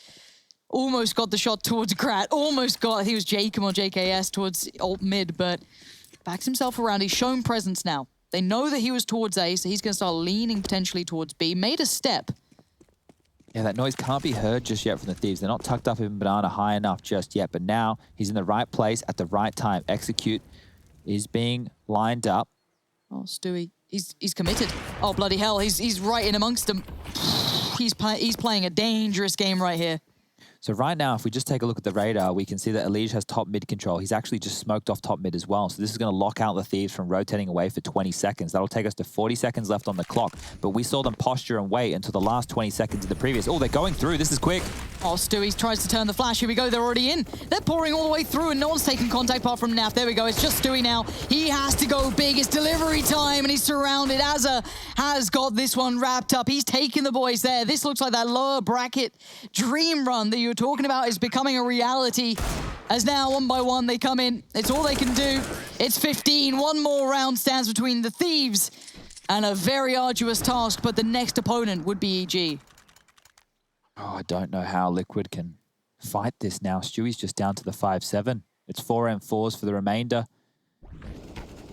Almost got the shot towards Grat. Almost got, I think it was Jacob or JKS towards alt mid, but backs himself around. He's shown presence now. They know that he was towards A, so he's going to start leaning potentially towards B. Made a step. Yeah, that noise can't be heard just yet from the Thieves. They're not tucked up in banana high enough just yet, but now he's in the right place at the right time. Execute is being lined up. Oh, Stewie, he's committed. Oh, bloody hell, he's right in amongst them. He's playing a dangerous game right here. So right now, if we just take a look at the radar, we can see that Elige has top mid control. He's actually just smoked off top mid as well. So this is going to lock out the Thieves from rotating away for 20 seconds. That'll take us to 40 seconds left on the clock. But we saw them posture and wait until the last 20 seconds of the previous. Oh, they're going through. This is quick. Oh, Stewie tries to turn the flash. Here we go. They're already in. They're pouring all the way through, and no one's taking contact apart from Naf. There we go. It's just Stewie now. He has to go big. It's delivery time, and he's surrounded. Azza has got this one wrapped up. He's taking the boys there. This looks like that lower bracket dream run that you were talking about is becoming a reality. As now, one by one, they come in. It's all they can do. It's 15. One more round stands between the Thieves and a very arduous task, but the next opponent would be EG. Oh, I don't know how Liquid can fight this now. Stewie's just down to the 5-7. It's 4 M4s for the remainder.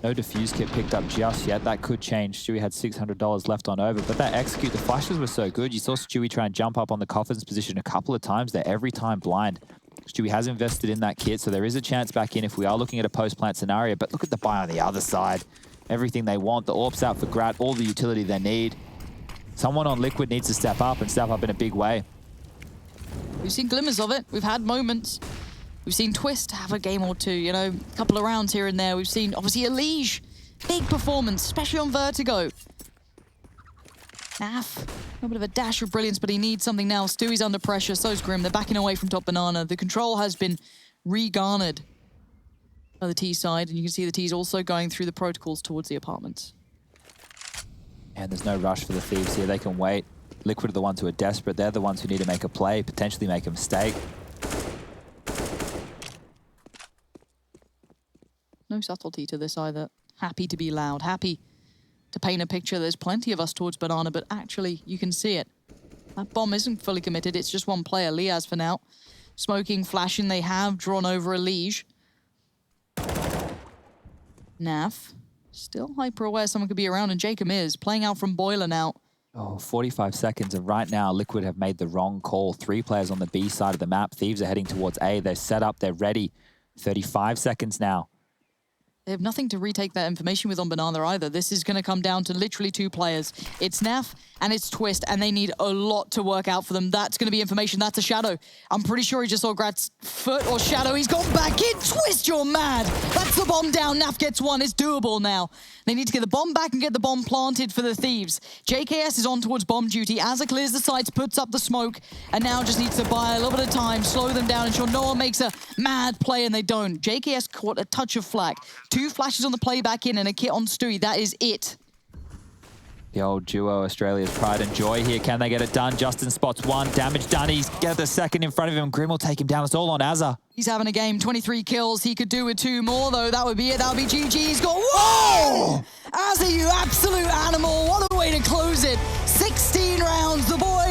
No defuse kit picked up just yet. That could change. Stewie had $600 left on over, but that execute, the flashes were so good. You saw Stewie try and jump up on the coffin's position a couple of times there, every time blind. Stewie has invested in that kit, so there is a chance back in if we are looking at a post-plant scenario, but look at the buy on the other side. Everything they want, the AWP's out for Grat, all the utility they need. Someone on Liquid needs to step up and step up in a big way. We've seen glimmers of it. We've had moments. We've seen Twist have a game or two, you know, a couple of rounds here and there. We've seen, obviously, Elige. Big performance, especially on Vertigo. Naf, a little bit of a dash of brilliance, but he needs something now. Stewie's under pressure, so's Grim. They're backing away from top banana. The control has been re-garnered by the T side, and you can see the T's also going through the protocols towards the apartments. And there's no rush for the Thieves here. They can wait. Liquid are the ones who are desperate. They're the ones who need to make a play, potentially make a mistake. No subtlety to this either. Happy to be loud, happy to paint a picture. There's plenty of us towards banana, but actually you can see it. That bomb isn't fully committed. It's just one player, Liaz for now. Smoking, flashing, they have drawn over Elige. Naf, still hyper aware someone could be around, and Jacob is playing out from Boiler now. Oh, 45 seconds, and right now Liquid have made the wrong call. 3 players on the B side of the map. Thieves are heading towards A. They're set up, they're ready. 35 seconds now. They have nothing to retake that information with on banana either. This is going to come down to literally 2 players. It's Naf and it's Twist, and they need a lot to work out for them. That's going to be information. That's a shadow. I'm pretty sure he just saw Grat's foot or shadow. He's gone back in. Twist, you're mad. That's the bomb down. Naf gets one. It's doable now. They need to get the bomb back and get the bomb planted for the Thieves. JKS is on towards bomb duty. Azza clears the sights, puts up the smoke, and now just needs to buy a little bit of time, slow them down, ensure no one makes a mad play, and they don't. JKS caught a touch of flak. 2 flashes on the play back in and a kit on Stewie. That is it. The old duo, Australia's pride and joy here. Can they get it done? Justin spots one. Damage done. He's get the second in front of him. Grim will take him down. It's all on Azza. He's having a game. 23 kills. He could do with 2 more, though. That would be it. That would be GG. He's got... Whoa! Azza, you absolute animal. What a way to close it. 16 rounds. The boy